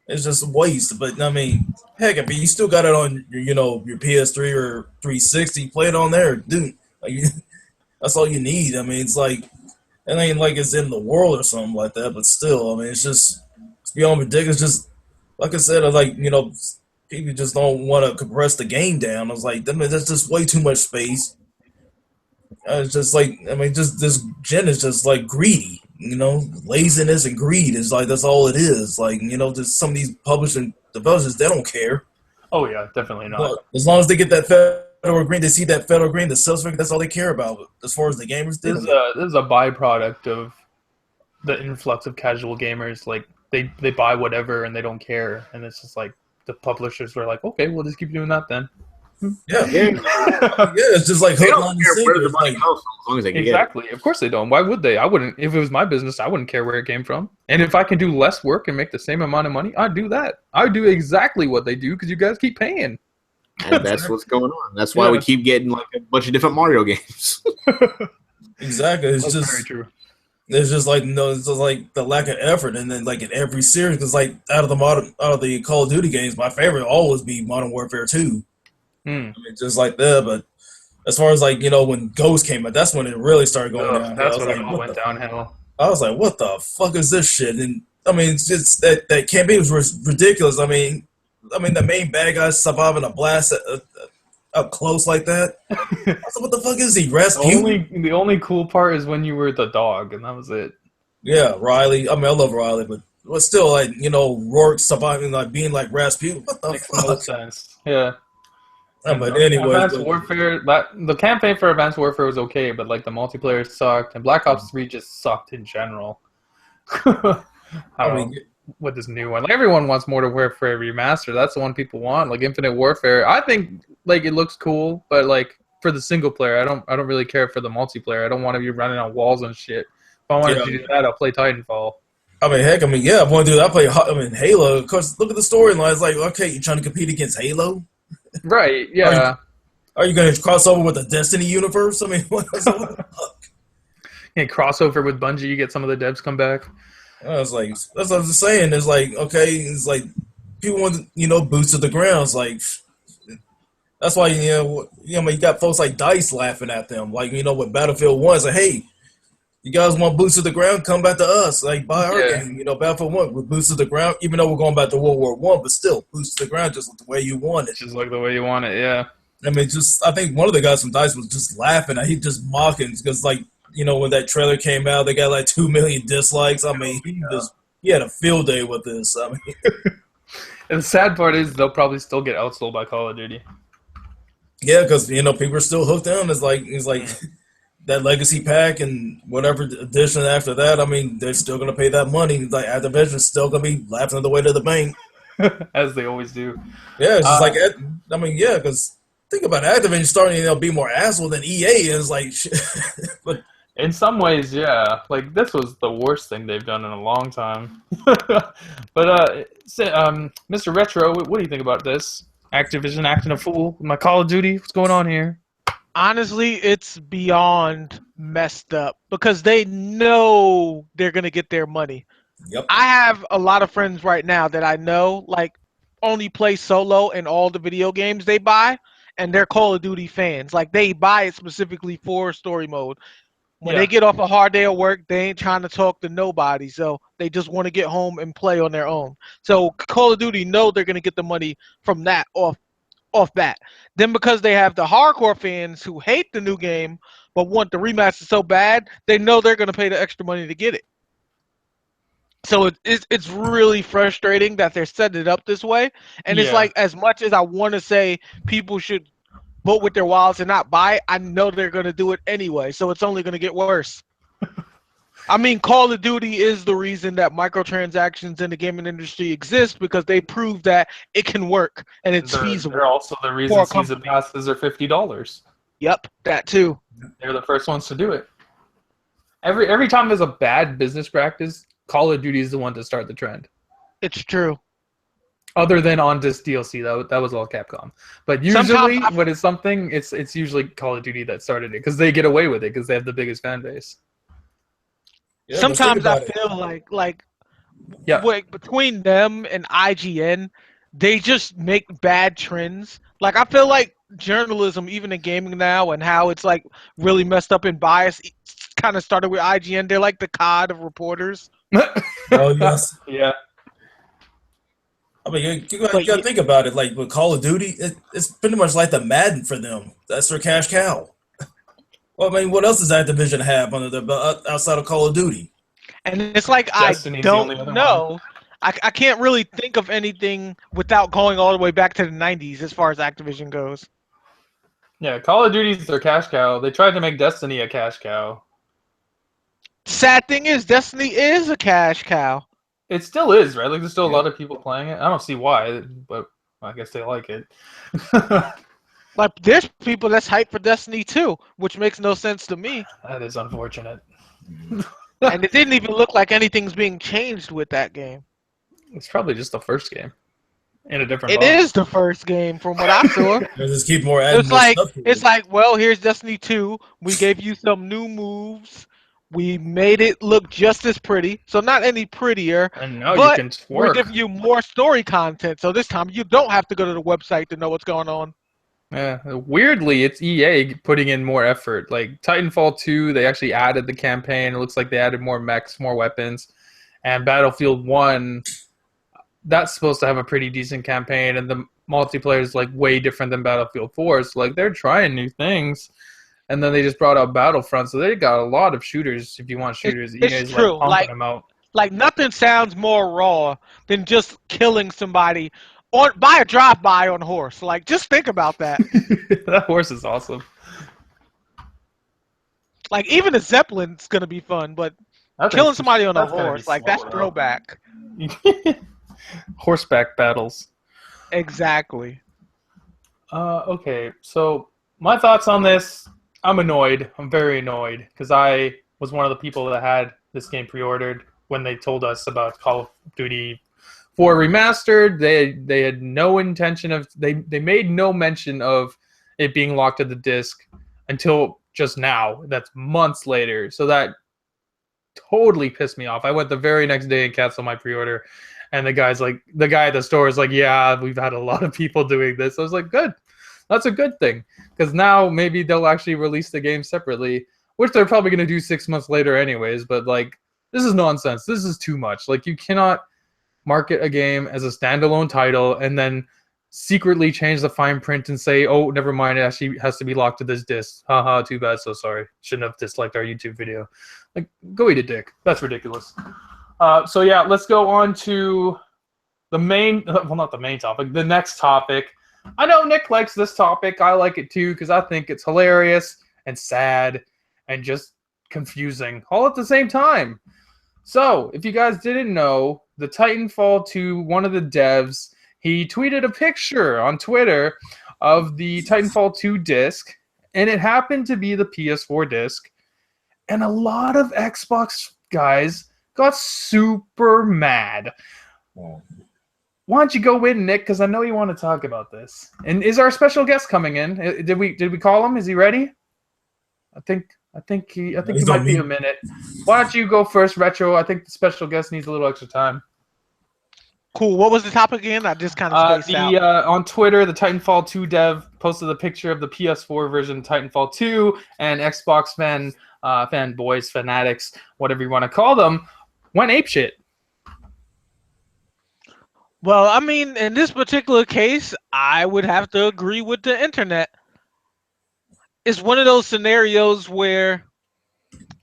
It's just a waste, but I mean, heck, if you still got it on your PS3 or 360, play it on there, dude. Like, that's all you need. I mean, it's like it ain't like it's in the world or something like that, but still, I mean, it's beyond ridiculous. Just like I said, people just don't want to compress the game down. I was like, that's just way too much space. It's just like, I mean, just this gen is just like greedy. Laziness and greed is like, that's all it is. Like, just some of these publishing developers, they don't care.
Oh yeah, definitely not.
But as long as they get that federal green, they see that federal green, the sales figure, that's all they care about. As far as the gamers,
this is a byproduct of the influx of casual gamers. Like they buy whatever and they don't care, and it's just like the publishers were like, okay, we'll just keep doing that then.
Yeah, it's just like hook, line, and sinker.
As long as they can
exactly. Of course they don't. Why would they? I wouldn't. If it was my business, I wouldn't care where it came from. And if I can do less work and make the same amount of money, I'd do that. I'd do exactly what they do because you guys keep paying.
And that's what's going on. That's why we keep getting like a bunch of different Mario games.
Exactly. It's just
very true.
It's just like it's just like the lack of effort, and then like in every series, because like out of the Call of Duty games, my favorite will always be Modern Warfare 2. I mean, just like that, but as far as like when Ghost came out, that's when it really started going down.
That's when it went downhill.
I was like, "What the fuck is this shit?" And I mean, it's just that campaign was ridiculous. I mean, the main bad guy surviving a blast up close like that. I was like, what the fuck is he? Rasputin?
The only cool part is when you were the dog, and that was it.
Yeah, Riley. I mean, I love Riley, but still, like Rourke surviving like being like Rasputin. What the
Makes
fuck?
no sense. Yeah.
But anyway,
Advanced Warfare. The campaign for Advanced Warfare was okay, but like the multiplayer sucked, and Black Ops 3 just sucked in general. With this new one, like, everyone wants Modern Warfare Remaster. That's the one people want. Like Infinite Warfare, I think like it looks cool, but like for the single player, I don't really care for the multiplayer. I don't want to be running on walls and shit. If I wanted to do that, I'll play Titanfall.
I mean, heck, I want to do that. I play Halo. Of course, look at the storyline. It's like, okay, you're trying to compete against Halo.
Right, yeah.
Are you going to cross over with the Destiny universe? I mean, what the fuck?
And crossover with Bungie, you get some of the devs come back.
I was like, that's what I was saying. It's like, okay, it's like people want, boots to the ground. It's like, that's why, you got folks like DICE laughing at them. Like, with Battlefield 1, it's like, hey, you guys want boots to the ground? Come back to us. Like, buy our game. Battlefield 1 with boots to the ground, even though we're going back to World War I, but still, boots to the ground just the way you want it.
Just like the way you want it, yeah.
I mean, I think one of the guys from DICE was just laughing. He just mocking because, like, when that trailer came out, they got like 2 million dislikes. I mean, he had a field day with this. I mean,
And the sad part is they'll probably still get outsold by Call of Duty.
Yeah, because people are still hooked on. It's like that legacy pack and whatever edition after that. I mean, they're still gonna pay that money. Like Activision's still gonna be laughing their way to the bank,
As they always do.
Yeah, it's just yeah, because think about it, Activision starting to be more asshole than EA is. Like, but
In some ways, yeah. Like, this was the worst thing they've done in a long time. But, Mr. Retro, what do you think about this? Activision acting a fool with my Call of Duty? What's going on here?
Honestly, it's beyond messed up because they know they're going to get their money.
yep,
I have a lot of friends right now that I know, like, only play solo in all the video games they buy, and they're Call of Duty fans. Like, they buy it specifically for story mode. When they get off a hard day of work, they ain't trying to talk to nobody, so they just want to get home and play on their own. So Call of Duty know they're going to get the money from that off bat. Then because they have the hardcore fans who hate the new game but want the remaster so bad, they know they're going to pay the extra money to get it. So it's really frustrating that they're setting it up this way. And it's like, as much as I want to say people should vote with their wallets and not buy it, I know they're going to do it anyway. So it's only going to get worse. I mean, Call of Duty is the reason that microtransactions in the gaming industry exist, because they prove that it can work and it's feasible.
They're also the reason season passes are $50.
Yep, that too.
They're the first ones to do it. Every time there's a bad business practice, Call of Duty is the one to start the trend.
It's true.
Other than on this DLC, that was all Capcom. But usually, when it's something, it's usually Call of Duty that started it because they get away with it because they have the biggest fan base.
yeah,
Sometimes I feel like between them and IGN, they just make bad trends. Like, I feel like journalism, even in gaming now, and how it's like really messed up and biased, kind of started with IGN. They're like the COD of reporters.
Oh yes,
yeah.
I mean, you gotta think about it. Like with Call of Duty, it's pretty much like the Madden for them. That's their cash cow. Well, I mean, what else does Activision have outside of Call of Duty?
And it's like,
Destiny's
I don't know. I can't really think of anything without going all the way back to the 90s as far as Activision goes.
Yeah, Call of Duty's their cash cow. They tried to make Destiny a cash cow.
Sad thing is, Destiny is a cash cow.
It still is, right? Like, there's still a lot of people playing it. I don't see why, but I guess they like it.
Like, there's people that's hyped for Destiny 2, which makes no sense to me.
That is unfortunate.
And it didn't even look like anything's being changed with that game.
It's probably just the first game in a different
It
box.
is the first game from what I saw.
They just keep more.
It's like, well, here's Destiny 2. We gave you some new moves. We made it look just as pretty, so not any prettier.
And now
but
you can twerk.
we're giving you more story content, so this time you don't have to go to the website to know what's going on.
Yeah, weirdly, it's EA putting in more effort. Like Titanfall 2, they actually added the campaign. It looks like they added more mechs, more weapons. And Battlefield 1, that's supposed to have a pretty decent campaign, and the multiplayer is like way different than Battlefield 4. So like they're trying new things. And then they just brought out Battlefront, so they got a lot of shooters. If you want shooters,
it's true.
Like pumping them out.
Like, nothing sounds more raw than just killing somebody by a drive-by on a horse. Like, just think about that.
That horse is awesome.
Like, even a Zeppelin's gonna be fun, but killing somebody on a horse, like, that's throwback.
Horseback battles.
Exactly.
Okay, so my thoughts on this. I'm annoyed. I'm very annoyed because I was one of the people that had this game pre-ordered when they told us about Call of Duty 4 Remastered. They had no intention of they made no mention of it being locked at the disc until just now. That's months later. So that totally pissed me off. I went the very next day and canceled my pre-order, and the guy at the store is like, "Yeah, we've had a lot of people doing this." I was like, "Good." That's a good thing, because now maybe they'll actually release the game separately, which they're probably going to do 6 months later anyways, but, like, this is nonsense. This is too much. Like, you cannot market a game as a standalone title and then secretly change the fine print and say, oh, never mind, it actually has to be locked to this disc. Haha, too bad, so sorry. Shouldn't have disliked our YouTube video. Like, go eat a dick. That's ridiculous. So, yeah, let's go on to the main, well, not the main topic, the next topic. I know Nick likes this topic. I like it too because I think it's hilarious and sad and just confusing all at the same time. So, if you guys didn't know, the Titanfall 2, one of the devs, he tweeted a picture on Twitter of the Titanfall 2 disc, and it happened to be the PS4 disc. And a lot of Xbox guys got super mad.
Well,
Why don't you go in, Nick? Because I know you want to talk about this. And is our special guest coming in? Did we call him? Is he ready? I think he might be a minute. Why don't you go first, Retro? I think the special guest needs a little extra time.
Cool. What was the topic again? I just kind of spaced out.
On Twitter, the Titanfall 2 dev posted a picture of the PS4 version Titanfall 2, and Xbox fanboys, fanatics, whatever you want to call them, went apeshit.
Well, I mean, in this particular case, I would have to agree with the internet. It's one of those scenarios where,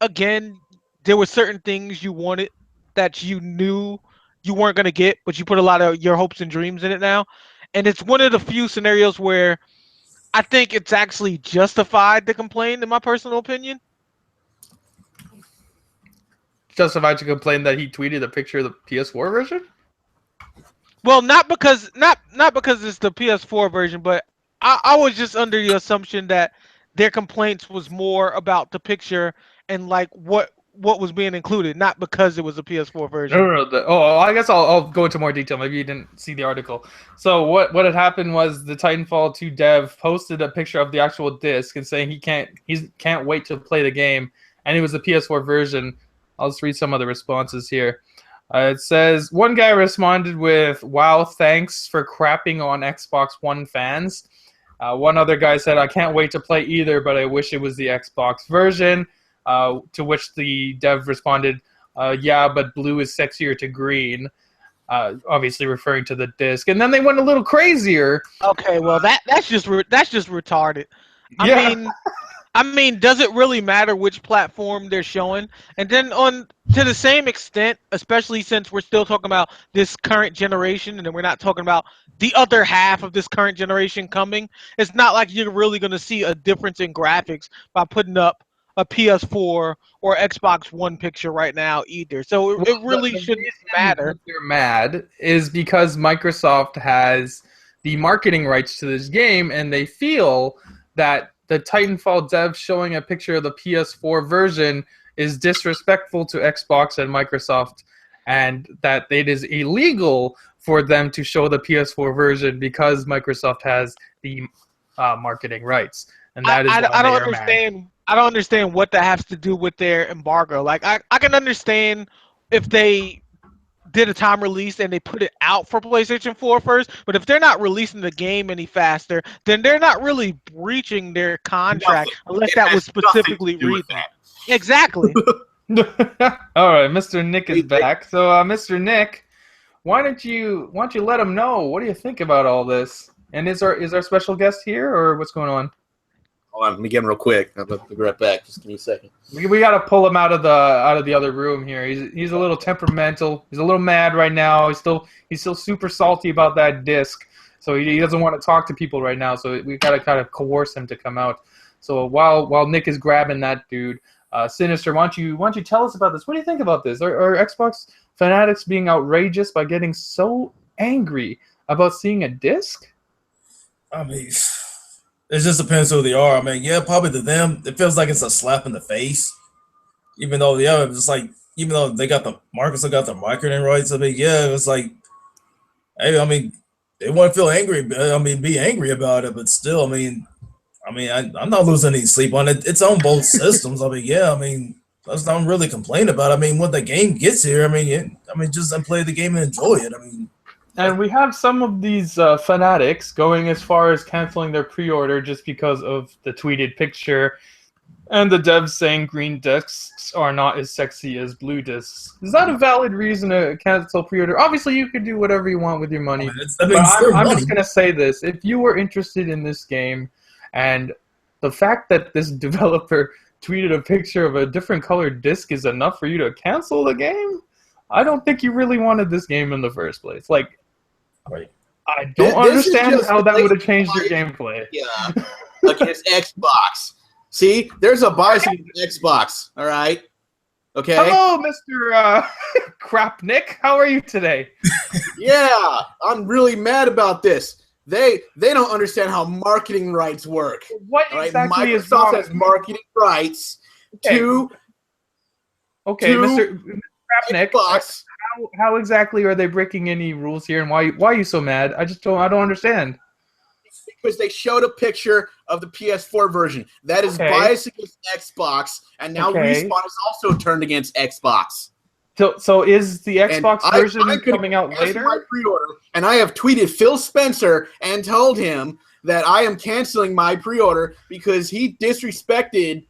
again, there were certain things you wanted that you knew you weren't going to get, but you put a lot of your hopes and dreams in it now. And it's one of the few scenarios where I think it's actually justified to complain, in my personal opinion.
Justified to complain that he tweeted a picture of the PS4 version?
Well, not because it's the PS4 version, but I was just under the assumption that their complaints was more about the picture and like what was being included, not because it was a PS4 version.
I guess I'll go into more detail. Maybe you didn't see the article. So what had happened was the Titanfall 2 dev posted a picture of the actual disc and saying he can't wait to play the game, and it was the PS4 version. I'll just read some of the responses here. It says, one guy responded with, "Wow, thanks for crapping on Xbox One fans." One other guy said, "I can't wait to play either, but I wish it was the Xbox version." To which the dev responded, "Yeah, but blue is sexier to green." Obviously referring to the disc. And then they went a little crazier.
Okay, well that's just retarded.
Yeah.
I mean, does it really matter which platform they're showing? And then to the same extent, especially since we're still talking about this current generation, and then we're not talking about the other half of this current generation coming, it's not like you're really going to see a difference in graphics by putting up a PS4 or Xbox One picture right now either. So it really shouldn't matter.
They're mad is because Microsoft has the marketing rights to this game, and they feel that the Titanfall dev showing a picture of the PS4 version is disrespectful to Xbox and Microsoft, and that it is illegal for them to show the PS4 version because Microsoft has the marketing rights. And that is why
I don't
they are
understand.
mad.
I don't understand what that has to do with their embargo. Like I can understand if they did a time release and they put it out for PlayStation 4 first, but if they're not releasing the game any faster, then they're not really breaching their contract unless that was specifically written. Exactly.
All right, Mr. Nick is back. So, Mr. Nick, why don't you let him know? What do you think about all this? And is our special guest here, or what's going on?
Hold on, let me get him real quick. I'll be right back. Just give me a second.
We got to pull him out of the other room here. He's a little temperamental. He's a little mad right now. He's still super salty about that disc. So he doesn't want to talk to people right now. So we got to kind of coerce him to come out. So while Nick is grabbing that dude, Sinister, why don't you tell us about this? What do you think about this? Are Xbox fanatics being outrageous by getting so angry about seeing a disc?
I mean, it just depends who they are. I mean, yeah, probably to them, it feels like it's a slap in the face. Even though, yeah, it's like, even though they got the Microsoft got the marketing rights, I mean, yeah, it was like, hey, I mean, they want to feel angry. I mean, be angry about it, but still, I mean, I'm not losing any sleep on it. It's on both systems. I mean, yeah, I mean, let's not really complain about it. I mean, when the game gets here, I mean, just play the game and enjoy it. I mean.
And we have some of these fanatics going as far as canceling their pre-order just because of the tweeted picture, and the devs saying green discs are not as sexy as blue discs. Is that a valid reason to cancel pre-order? Obviously, you could do whatever you want with your money. I'm just going to say this. If you were interested in this game, and the fact that this developer tweeted a picture of a different colored disc is enough for you to cancel the game, I don't think you really wanted this game in the first place. Like,
Right.
I don't
This is
understand
just
how that would have
blatant
changed your
bias,
gameplay.
Yeah, against Xbox. See, there's a bias against Xbox. All right. Okay.
Hello, Mr. Crap Nick. How are you today?
Yeah, I'm really mad about this. They don't understand how marketing rights work.
What
All right,
exactly is
Microsoft
wrong?
has marketing rights
Okay.
to
Okay, Mr. Crap Nick.
Xbox.
How exactly are they breaking any rules here, and why are you so mad? I don't understand.
Because they showed a picture of the PS4 version. That is
Okay.
biased against Xbox, and now
Okay.
Respawn is also turned against Xbox.
So is the Xbox
And
version
I'm gonna
coming out
cancel my
later?
pre-order, and I have tweeted Phil Spencer and told him that I am canceling my pre-order because he disrespected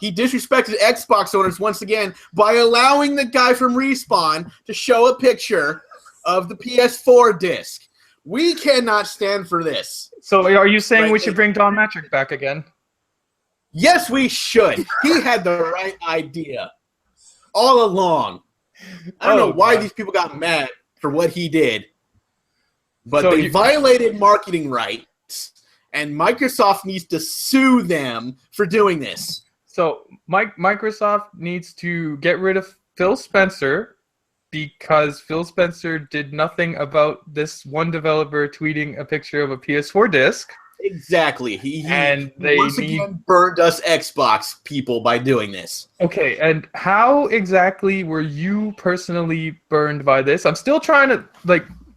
Xbox owners once again by allowing the guy from Respawn to show a picture of the PS4 disc. We cannot stand for this.
So are you saying
Right,
we should bring Don Matrick back again?
Yes, we should. He had the right idea all along. I don't know why these people got mad for what he did, but
So
they violated marketing rights, and Microsoft needs to sue them for doing this.
So Microsoft needs to get rid of Phil Spencer because Phil Spencer did nothing about this one developer tweeting a picture of a PS4 disc.
Exactly. He
They
once again burned us Xbox people by doing this.
Okay, and how exactly were you personally burned by this? I'm still trying to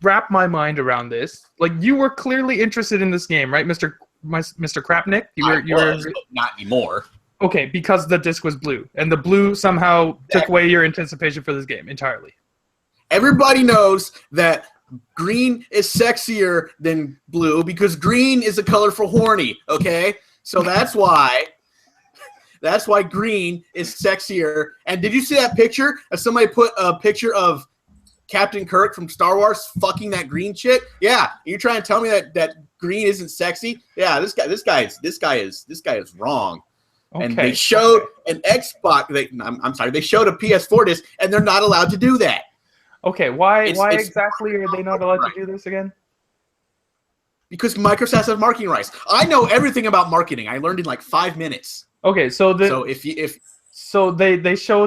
wrap my mind around this. Like, you were clearly interested in this game, right, Mr. Crapnick? You were
but not anymore.
Okay, because the disc was blue, and the blue somehow took away your anticipation for this game entirely.
Everybody knows that green is sexier than blue because green is a color for horny, okay? So that's why green is sexier. And did you see that picture? Somebody put a picture of Captain Kirk from Star Wars fucking that green chick? Yeah, you're trying to tell me that green isn't sexy? Yeah, this guy is wrong.
Okay.
And they showed an Xbox. They showed a PS4 disc, and they're not allowed to do that.
Okay, why
It's
exactly are they not allowed to do this again?
Because Microsoft has marketing rights. I know everything about marketing. I learned in like 5 minutes.
Okay, so
they
showed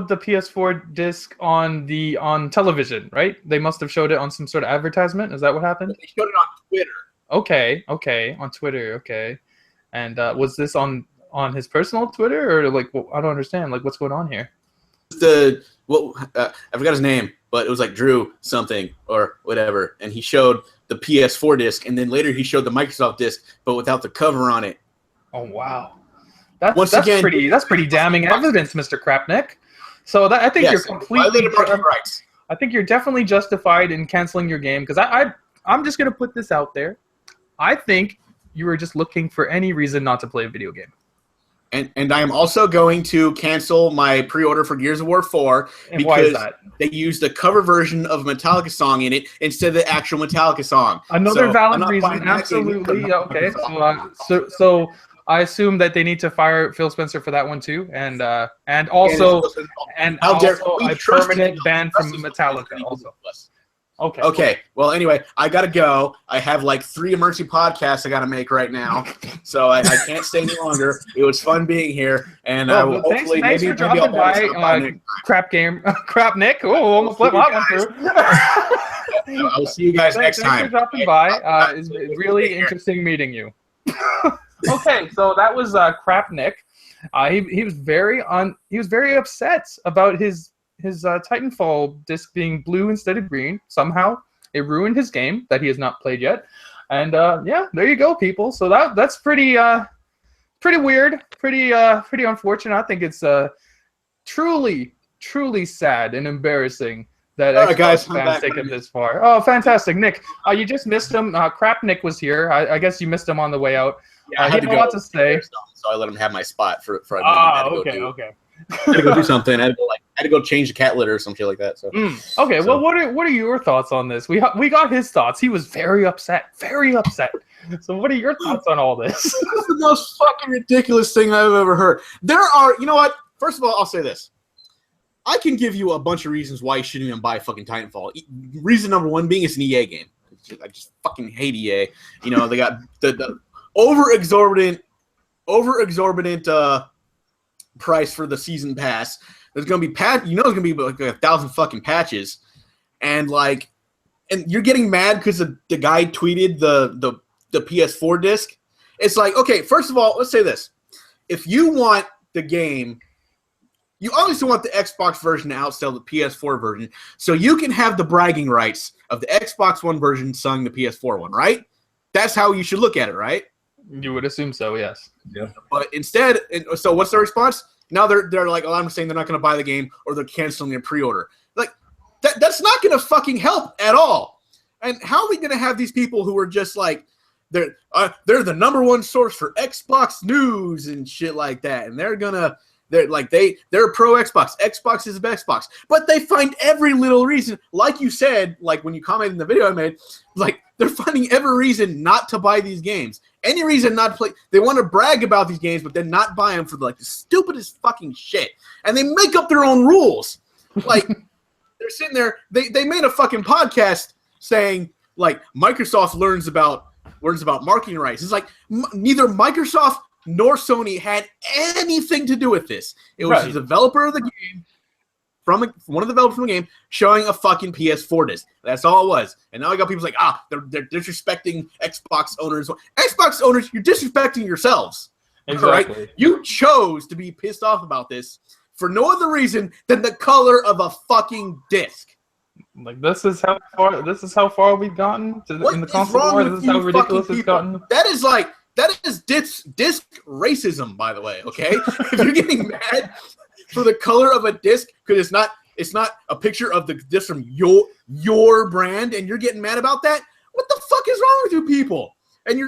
the PS4 disc on television, right? They must have showed it on some sort of advertisement. Is that what happened?
They showed it on Twitter.
Okay, on Twitter. Okay, and was this on his personal Twitter or I don't understand. Like, what's going on here?
I forgot his name, but it was like Drew something or whatever, and he showed the PS4 disc, and then later he showed the Microsoft disc, but without the cover on it.
Oh wow, that's pretty damning evidence, Mr. Crapnick. So I think you're completely
marketing rights.
I think you're definitely justified in canceling your game because I'm just gonna put this out there. I think you were just looking for any reason not to play a video game.
And I am also going to cancel my pre-order for Gears of War 4 because they used the cover version of a Metallica song in it instead of the actual Metallica song.
Another valid reason, absolutely. Okay, so I assume that they need to fire Phil Spencer for that one too, and also a permanent ban from Metallica also.
Okay. Well, anyway, I gotta go. I have like 3 emergency podcasts I gotta make right now, so I can't stay any longer. It was fun being here, and I will hopefully
thanks for dropping by, Crap Nick. Oh, almost let my one through.
I will see you guys next time.
Thanks for dropping by. It's really interesting meeting you. Okay, so that was Crap Nick. He was very upset about his Titanfall disc being blue instead of green. Somehow it ruined his game that he has not played yet. And yeah, there you go, people. So that's pretty weird, pretty unfortunate. I think it's truly sad and embarrassing that Xbox fans take it this far. Oh, fantastic, Nick. You just missed him. Crap Nick was here. I guess you missed him on the way out.
Yeah,
he had a lot to say.
So I let him have my spot for a minute.
Okay.
I had to go do something. I had to go change the cat litter or some shit like that. So
okay, well, what are your thoughts on this? We got his thoughts. He was very upset. So what are your thoughts on all this?
This is the most fucking ridiculous thing I've ever heard. You know what? First of all, I'll say this. I can give you a bunch of reasons why you shouldn't even buy fucking Titanfall. Reason number 1 being it's an EA game. I just fucking hate EA. You know, they got the over exorbitant price for the season pass. There's gonna be there's gonna be like 1,000 fucking patches, and you're getting mad because the guy tweeted the PS4 disc. It's like, okay, first of all, let's say this: if you want the game, you obviously want the Xbox version to outsell the PS4 version, so you can have the bragging rights of the Xbox One version selling the PS4 one, right? That's how you should look at it, right?
You would assume so, yes.
Yeah.
But instead, so what's their response? Now they're like, oh, I'm saying they're not going to buy the game or they're canceling their pre-order. Like, that's not going to fucking help at all. And how are we going to have these people who are just like, they're the number one source for Xbox news and shit like that, and they're pro Xbox. Xbox is the best Xbox, but they find every little reason, like you said, like when you commented in the video I made, like they're finding every reason not to buy these games. Any reason not to play. They want to brag about these games, but then not buy them for like the stupidest fucking shit, and they make up their own rules. Like they're sitting there, they made a fucking podcast saying like Microsoft learns about marketing rights. It's like neither Microsoft nor Sony had anything to do with this. It was the developer of the game, one of the developers from the game, showing a fucking PS4 disc. That's all it was. And now I got people like, they're disrespecting Xbox owners. Xbox owners, you're disrespecting yourselves.
Exactly.
Right? You chose to be pissed off about this for no other reason than the color of a fucking disc.
Like this is how far we've gotten in the console war. This is how ridiculous it's gotten.
That is disc racism, by the way. Okay, if you're getting mad for the color of a disc because it's not a picture of the disc from your brand, and you're getting mad about that, what the fuck is wrong with you people? And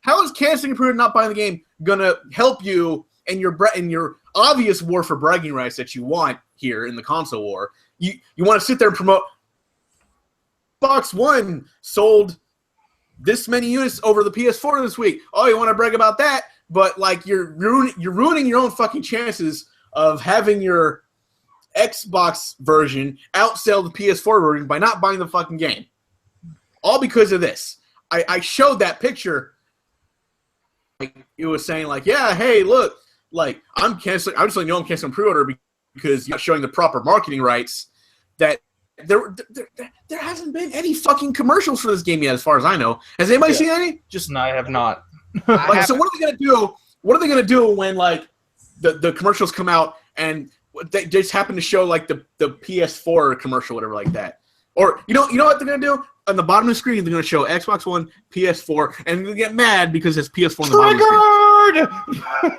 how is canceling your not buying the game gonna help you in your obvious war for bragging rights that you want here in the console war? You want to sit there and promote Xbox One sold this many units over the PS4 this week. Oh, you want to brag about that, but like you're ruining your own fucking chances of having your Xbox version outsell the PS4 version by not buying the fucking game. All because of this. I showed that picture. Like it was saying like, yeah, hey, look, like I'm just letting you know I'm canceling pre-order because you're not showing the proper marketing rights. That there hasn't been any fucking commercials for this game yet, as far as I know. Has anybody seen any?
No, I have not.
Like, so what are they gonna do? What are they gonna do when like the commercials come out and they just happen to show like the PS4 commercial, whatever like that? Or you know what they're gonna do? On the bottom of the screen, they're gonna show Xbox One, PS4, and they're gonna get mad because it's PS4 on the bottom of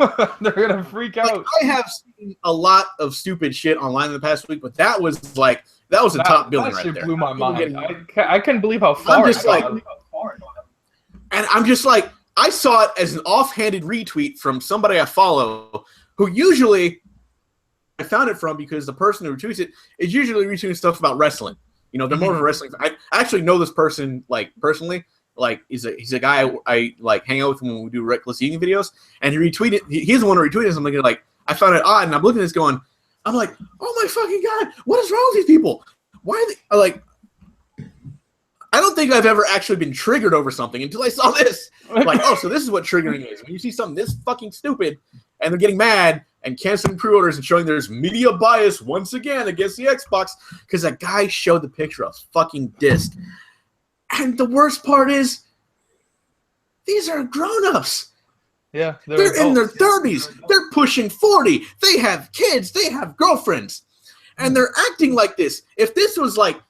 the screen.
They're gonna freak out.
Like, I have seen a lot of stupid shit online in the past week, but that was a top billing right there.
That blew my mind. I couldn't believe how far.
I'm just like, and I'm just like, I saw it as an offhanded retweet from somebody I follow, who usually I found it from because the person who retweets it is usually retweeting stuff about wrestling. You know, they're more of a wrestling. I actually know this person like personally. Like he's a guy I like hang out with when we do reckless eating videos, and he retweeted. He's the one who retweeted something like I found it odd, and I'm looking at this going, I'm like, oh my fucking god, what is wrong with these people? Why are they like? I don't think I've ever actually been triggered over something until I saw this. Like, oh, so this is what triggering is. When you see something this fucking stupid, and they're getting mad and canceling pre-orders and showing there's media bias once again against the Xbox because a guy showed the picture of fucking disc. And the worst part is, these are grown-ups.
Yeah,
they're in their 30s. They're pushing 40. They have kids. They have girlfriends. And they're acting like this. If this was like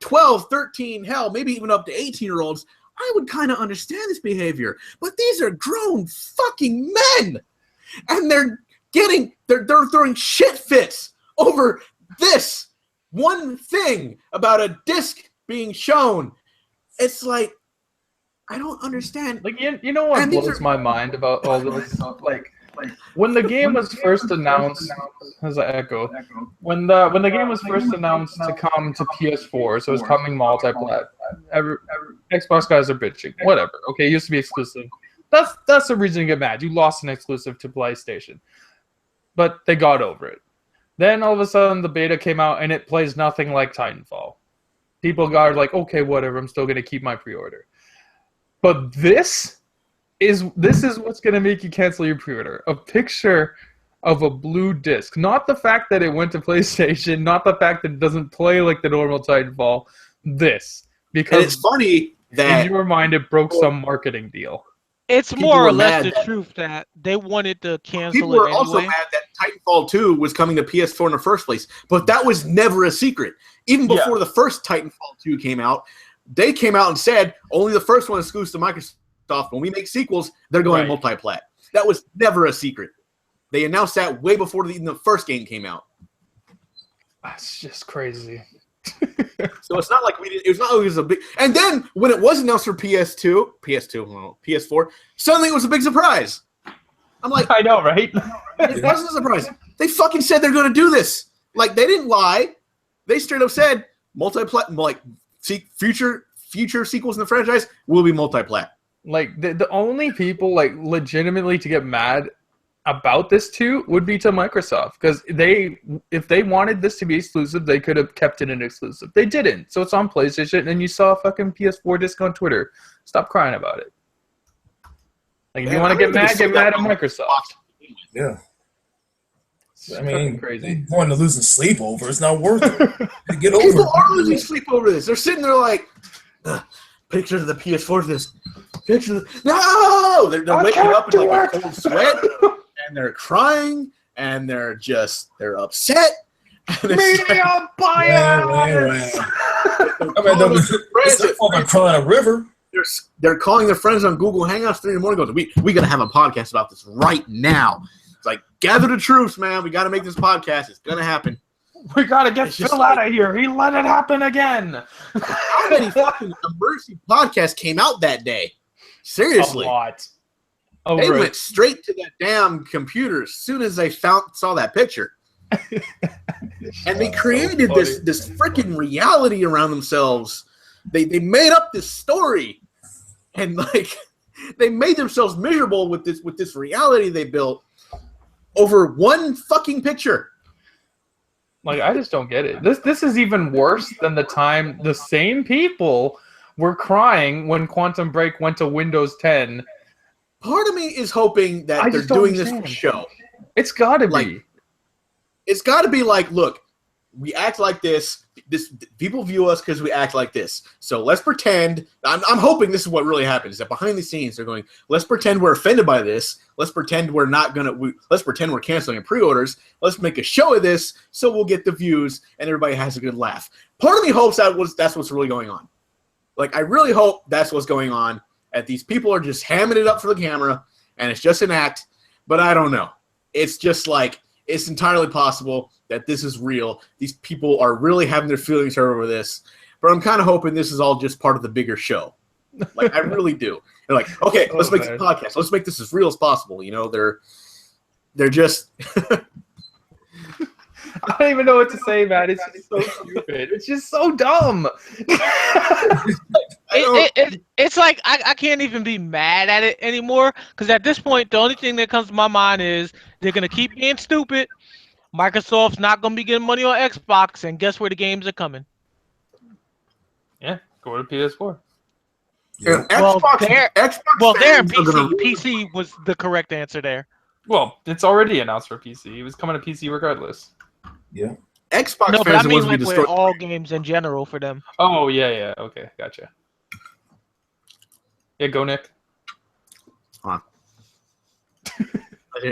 12, 13, hell, maybe even up to 18-year-olds, I would kind of understand this behavior. But these are grown fucking men. And they're throwing shit fits over this one thing about a disc being shown. It's like, I don't understand.
Like, you know what blows my mind about all this stuff? Like when the game was first announced, as I echo, when the game was first announced to come to PS4, so it's coming multi-plat. Xbox guys are bitching. Whatever. Okay, it used to be exclusive. That's the reason to get mad. You lost an exclusive to PlayStation, but they got over it. Then all of a sudden, the beta came out, and it plays nothing like Titanfall. people are like, okay, whatever, I'm still gonna keep my pre-order. But this is what's gonna make you cancel your pre-order. A picture of a blue disc, not the fact that it went to PlayStation, not the fact that it doesn't play like the normal Titanfall. This, because
and it's funny that
in your mind it broke some marketing deal.
It's
People
more
were
or less
mad
the
that-
truth that they wanted to cancel
people
it
were
anyway.
also mad that Titanfall 2 was coming to PS4 in the first place, but that was never a secret. Even before the first Titanfall 2 came out, they came out and said only the first one is exclusive to Microsoft. When we make sequels, they're going multi-plat. That was never a secret. They announced that way before even the first game came out.
That's just crazy.
So it's not like we did. It's not like it was a big. And then when it was announced for PS4, suddenly it was a big surprise. I'm like,
I know, right?
it wasn't a surprise. They fucking said they're going to do this. Like, they didn't lie. They straight up said multi-plat, like future sequels in the franchise will be multi-plat.
Like the only people like legitimately to get mad about this too would be to Microsoft, because if they wanted this to be exclusive, they could have kept it an exclusive. They didn't, so it's on PlayStation, and you saw a fucking PS4 disc on Twitter. Stop crying about it. Like, if you want to get mad at Microsoft.
Yeah.
It's
I mean,
fucking crazy.
going to losing sleep over, it's not worth it. Get over
People
it.
are losing sleep over this. They're sitting there like, pictures of the PS4 disc. Pictures of no! They're waking up in like a cold sweat, and they're crying, and they're upset.
Media bias!
I mean, it's not fucking crying a river.
They're calling their friends on Google Hangouts 3 in the morning. Going, we got to have a podcast about this right now. It's like, gather the troops, man. We got to make this podcast. It's gonna happen.
We gotta get Phil out of here. He let it happen again.
How many fucking emergency podcasts came out that day? Seriously,
A lot.
They went straight to that damn computer as soon as they saw that picture. And they created this freaking reality around themselves. They made up this story, and like they made themselves miserable with this reality they built over one fucking picture.
Like, I just don't get it. This is even worse than the time the same people were crying when Quantum Break went to Windows 10.
Part of me is hoping that they're doing this for show.
It's gotta be.
Like, it's got to be like, look, we act like this. People view us because we act like this. So let's pretend. I'm hoping this is what really happens. That behind the scenes they're going, let's pretend we're offended by this. Let's pretend we're not gonna. Let's pretend we're canceling pre-orders. Let's make a show of this so we'll get the views and everybody has a good laugh. Part of me hopes that's what's really going on. Like, I really hope that's what's going on. That these people are just hamming it up for the camera and it's just an act. But I don't know. It's just like, it's entirely possible that this is real. These people are really having their feelings hurt over this. But I'm kind of hoping this is all just part of the bigger show. Like, I really do. They're like, okay, let's make this podcast. Let's make this as real as possible. You know, they're just...
I don't even know what to say, man. It's just so stupid. It's just so dumb.
It's like I can't even be mad at it anymore, because at this point the only thing that comes to my mind is they're gonna keep being stupid. Microsoft's not gonna be getting money on Xbox, and guess where the games are coming?
Yeah, go to PS4.
Yeah.
Well, they're
fans are gonna-
PC was the correct answer there.
Well, it's already announced for PC. It was coming to PC regardless.
Yeah.
Xbox
No, but
fans
I
are
mean
supposed to
like
be
with
destroyed.
all games in general for them.
Oh, yeah. Okay, gotcha. Yeah, go Nick.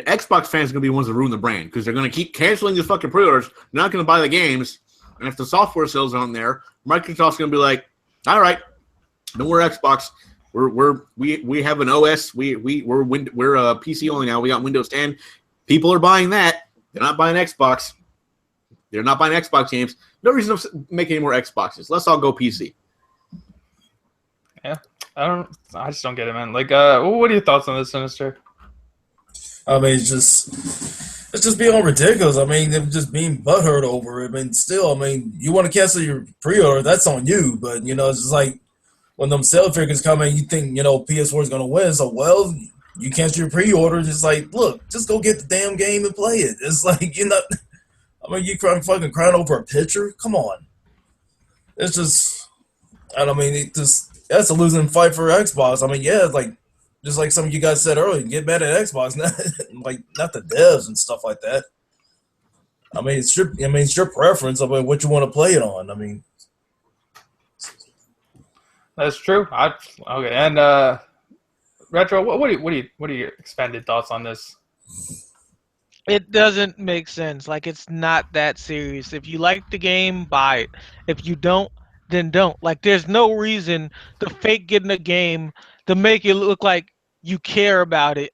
Xbox fans are going to be the ones that ruin the brand because they're going to keep canceling these fucking pre-orders. They're not going to buy the games. And if the software sales on there, Microsoft's going to be like, all right, don't worry, Xbox. We have an OS. We're PC only now. We got Windows 10. People are buying that. They're not buying Xbox. They're not buying Xbox games. No reason to make any more Xboxes. Let's all go PC.
Yeah, I just don't get it, man. Like, what are your thoughts on this, Sinister?
I mean, it's just beyond ridiculous. I mean, they're just being butthurt over it. I mean, still, I mean, you want to cancel your pre-order, that's on you. But, you know, it's just like when them sale figures come in, you think, you know, PS4 is going to win. So, well, you cancel your pre-order. Just like, look, just go get the damn game and play it. It's like, you know, I mean, you fucking crying over a picture? Come on. It's just, And I mean, that's a losing fight for Xbox. I mean, yeah, like just like some of you guys said earlier, get mad at Xbox, not the devs and stuff like that. I mean, it's your preference of what you want to play it on. I mean,
That's true. Okay, and Retro, what are your expanded thoughts on this?
It doesn't make sense. Like, it's not that serious. If you like the game, buy it. If you don't, then don't. Like, there's no reason to fake getting a game to make it look like you care about it,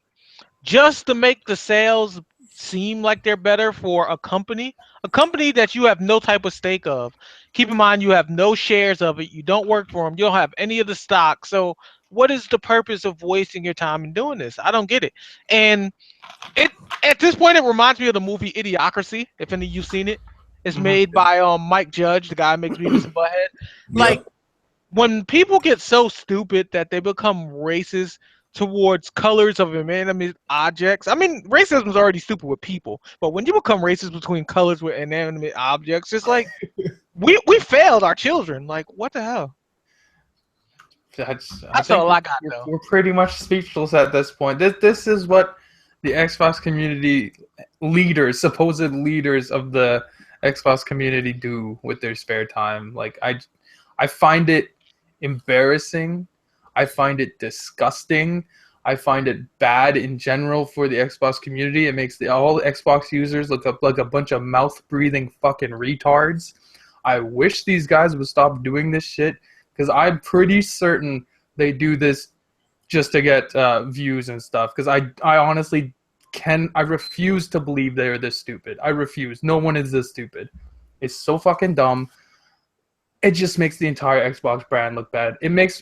just to make the sales seem like they're better for a company that you have no type of stake of. Keep in mind, you have no shares of it. You don't work for them. You don't have any of the stock. So what is the purpose of wasting your time in doing this? I don't get it. And it at this point, it reminds me of the movie Idiocracy. If any of you've seen it, it's made by Mike Judge, the guy who makes Beavis and Butthead. Like,
yep.
when people get so stupid that they become racist towards colors of inanimate objects. I mean, racism is already stupid with people, but when you become racist between colors with inanimate objects, it's like we failed our children. Like, what the hell? That's all I got, though.
We're pretty much speechless at this point. This is what the Xbox community leaders, supposed leaders of the Xbox community, do with their spare time. Like, I find it embarrassing. I find it disgusting. I find it bad in general for the Xbox community. It makes all Xbox users look up like a bunch of mouth-breathing fucking retards. I wish these guys would stop doing this shit, because I'm pretty certain they do this just to get views and stuff. Because I honestly I refuse to believe they're this stupid. I refuse. No one is this stupid. It's so fucking dumb. It just makes the entire Xbox brand look bad. It makes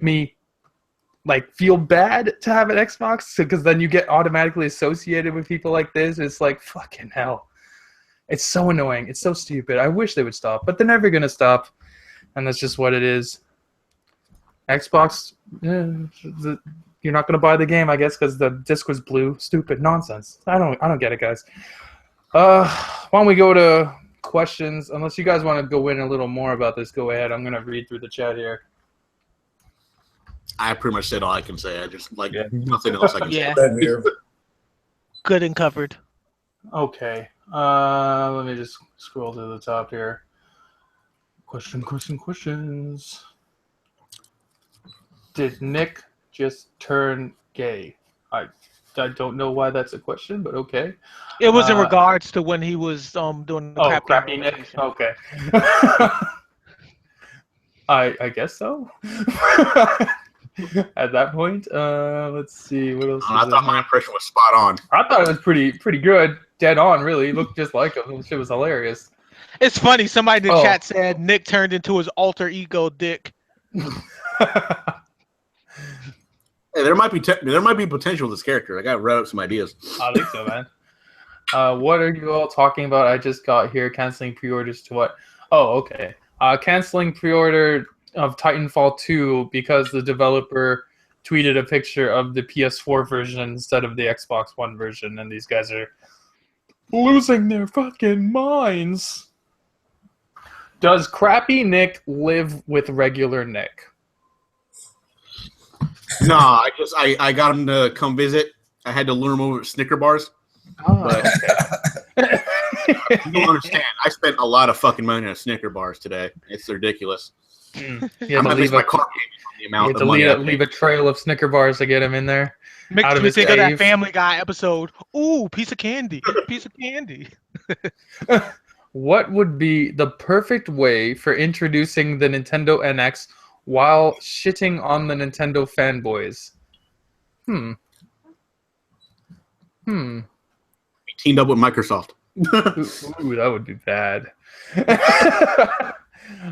me like feel bad to have an Xbox, because then you get automatically associated with people like this. It's like, fucking hell. It's so annoying. It's so stupid. I wish they would stop, but they're never gonna stop, and that's just what it is. Xbox, you're not gonna buy the game, I guess, because the disc was blue. Stupid nonsense. I don't get it, guys. Why don't we go to questions? Unless you guys want to go in a little more about this, go ahead. I'm gonna read through the chat here.
I pretty much said all I can say. I just nothing else I can say.
Good and covered.
Okay. Let me just scroll to the top here. Questions. Did Nick just turn gay? I don't know why that's a question, but okay.
It was in regards to when he was doing the
crappy Nick. Okay. I guess so. At that point, let's see what else.
I thought my impression was spot on.
I thought it was pretty good, dead on. Really, looked just like him. Shit was hilarious.
It's funny. Somebody in the chat said Nick turned into his alter ego Dick.
Hey, there might be potential with this character. I got to read up some ideas.
I think so, man. What are you all talking about? I just got here. Canceling pre-orders to what? Oh, okay. Canceling pre-order of Titanfall 2 because the developer tweeted a picture of the PS4 version instead of the Xbox One version, and these guys are losing their fucking minds. Does crappy Nick live with regular Nick?
No, I got him to come visit. I had to lure him over at Snicker bars. But you don't understand. I spent a lot of fucking money on Snicker bars today. It's ridiculous.
You have to leave a trail of Snicker bars to get him in there.
Makes me think of that Family Guy episode. Ooh, piece of candy. Piece of candy.
What would be the perfect way for introducing the Nintendo NX while shitting on the Nintendo fanboys? We
teamed up with Microsoft.
Ooh, that would be bad.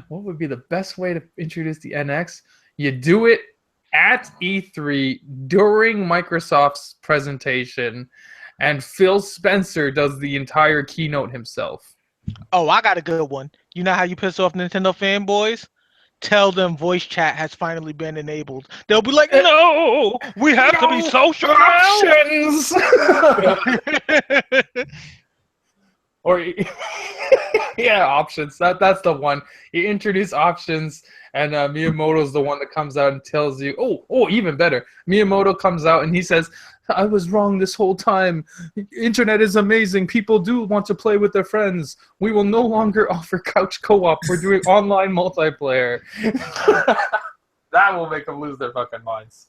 What would be the best way to introduce the NX? You do it at E3 during Microsoft's presentation, and Phil Spencer does the entire keynote himself.
Oh, I got a good one. You know how you piss off Nintendo fanboys? Tell them voice chat has finally been enabled. They'll be like, no, we have to be social options. Or
yeah, options. That's the one. You introduce options, And Miyamoto's the one that comes out and tells you, oh, even better. Miyamoto comes out and he says, I was wrong this whole time. Internet is amazing. People do want to play with their friends. We will no longer offer couch co-op. We're doing online multiplayer. That will make them lose their fucking minds.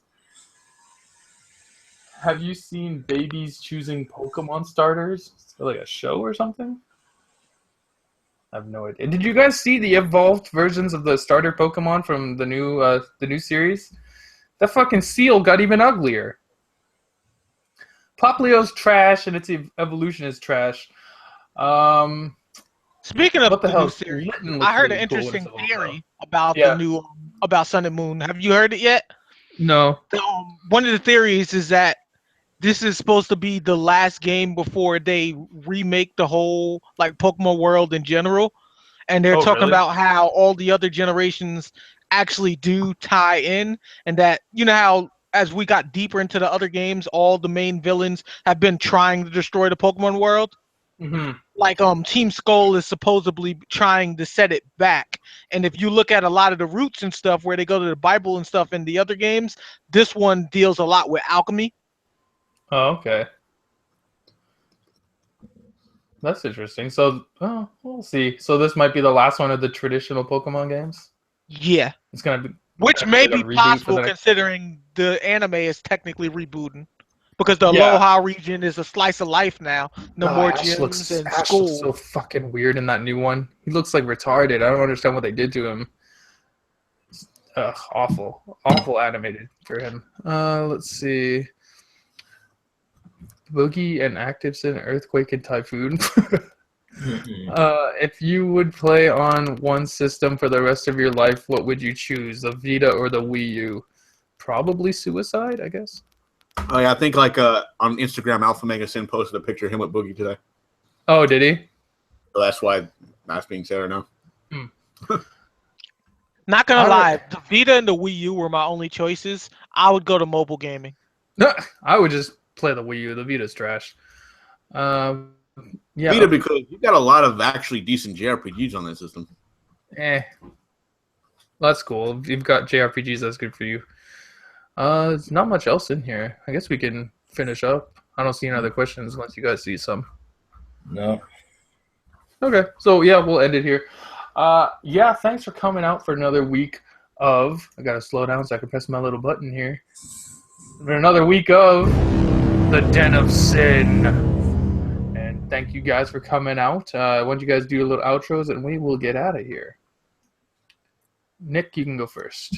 Have you seen babies choosing Pokemon starters? Is it like a show or something? I have no idea. Did you guys see the evolved versions of the starter Pokemon from the new series? That fucking seal got even uglier. Popplio's trash and its evolution is trash.
Speaking of
What the
the
hell?
new series,
Litten
I heard
looks
an
really cool when
interesting
it's evolved,
theory about
Yeah.
the new about Sun and Moon. Have you heard it yet?
No.
One of the theories is that this is supposed to be the last game before they remake the whole like Pokemon world in general, and they're talking
Really?
about how all the other generations actually do tie in, and that you know how as we got deeper into the other games, all the main villains have been trying to destroy the Pokemon world.
Mm-hmm.
Like Team Skull is supposedly trying to set it back. And if you look at a lot of the roots and stuff where they go to the Bible and stuff in the other games, this one deals a lot with alchemy.
Oh, okay. That's interesting. So, we'll see. So this might be the last one of the traditional Pokemon games?
Yeah.
It's going to be...
Which may
like a
be
reboot for
possible
the next...
considering the anime is technically rebooting. Because the
Yeah.
Aloha region is a slice of life now. No more
Ash
gyms
looks,
and
Ash
school.
looks so fucking weird in that new one. He looks like retarded. I don't understand what they did to him. Awful. Awful animated for him. Let's see. Boogie and ActivesiN, Earthquake and Typhoon. If you would play on one system for the rest of your life, what would you choose? The Vita or the Wii U? Probably Suicide, I guess.
Oh yeah, I think like on Instagram, Alpha Mega Sin posted a picture of him with Boogie today.
Oh, did he?
So that's why that's being said or no.
Not gonna lie, the Vita and the Wii U were my only choices. I would go to mobile gaming.
No, I would just play the Wii U. The Vita's trash. Yeah.
Vita, because you got a lot of actually decent JRPGs on that system.
That's cool. If you've got JRPGs, that's good for you. There's not much else in here. I guess we can finish up. I don't see any other questions unless you guys see some.
No.
Okay, so yeah, we'll end it here. Yeah, thanks for coming out for another week of... I gotta slow down so I can press my little button here. For another week of The Den of Sin. And thank you guys for coming out. Why don't you guys do your little outros and we will get out of here. Nick, you can go first.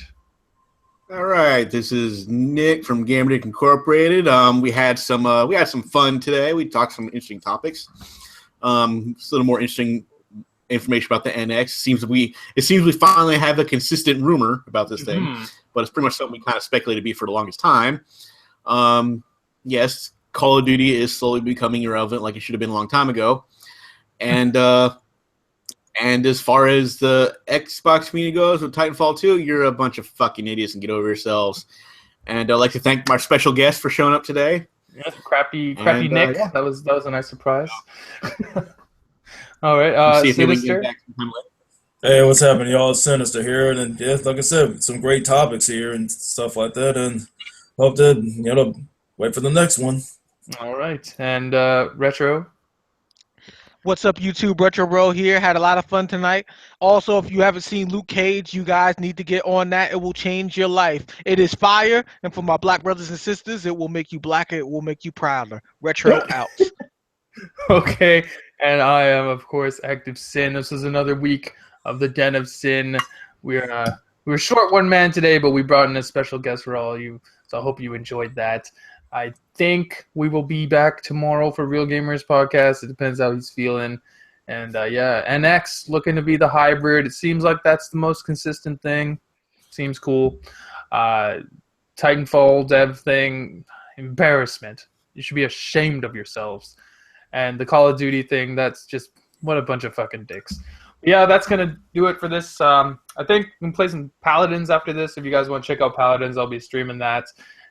All right, this is Nick from Gamerdick Incorporated. We had some fun today. We talked some interesting topics. A little more interesting information about the NX. It seems we finally have a consistent rumor about this thing, but it's pretty much something we kind of speculated to be for the longest time. Yes, Call of Duty is slowly becoming irrelevant, like it should have been a long time ago, and as far as the Xbox community goes with Titanfall 2, you're a bunch of fucking idiots and get over yourselves. And I'd like to thank my special guest for showing up today.
Yes, crappy Nick. Yeah. That was a nice surprise. All right, Sinister.
Hey, what's happening, y'all? It's Sinister here, and yeah, like I said, some great topics here and stuff like that, and hope to wait for the next one.
All right, and Retro.
What's up, YouTube? Retro Bro here. Had a lot of fun tonight. Also, if you haven't seen Luke Cage, you guys need to get on that. It will change your life. It is fire, and for my black brothers and sisters, it will make you blacker. It will make you prouder. Retro out.
Okay, and I am, of course, ActivesiN. This is another week of the Den of Sin. We're short one man today, but we brought in a special guest for all of you, so I hope you enjoyed that. I think we will be back tomorrow for Real Gamers Podcast. It depends how he's feeling. And yeah, NX looking to be the hybrid. It seems like that's the most consistent thing. Seems cool. Titanfall dev thing, embarrassment. You should be ashamed of yourselves. And the Call of Duty thing, that's just, what a bunch of fucking dicks. Yeah, that's going to do it for this. I think we can play some Paladins after this. If you guys want to check out Paladins, I'll be streaming that.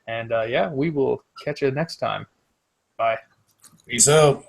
And yeah, we will catch you next time. Bye.
Peace out.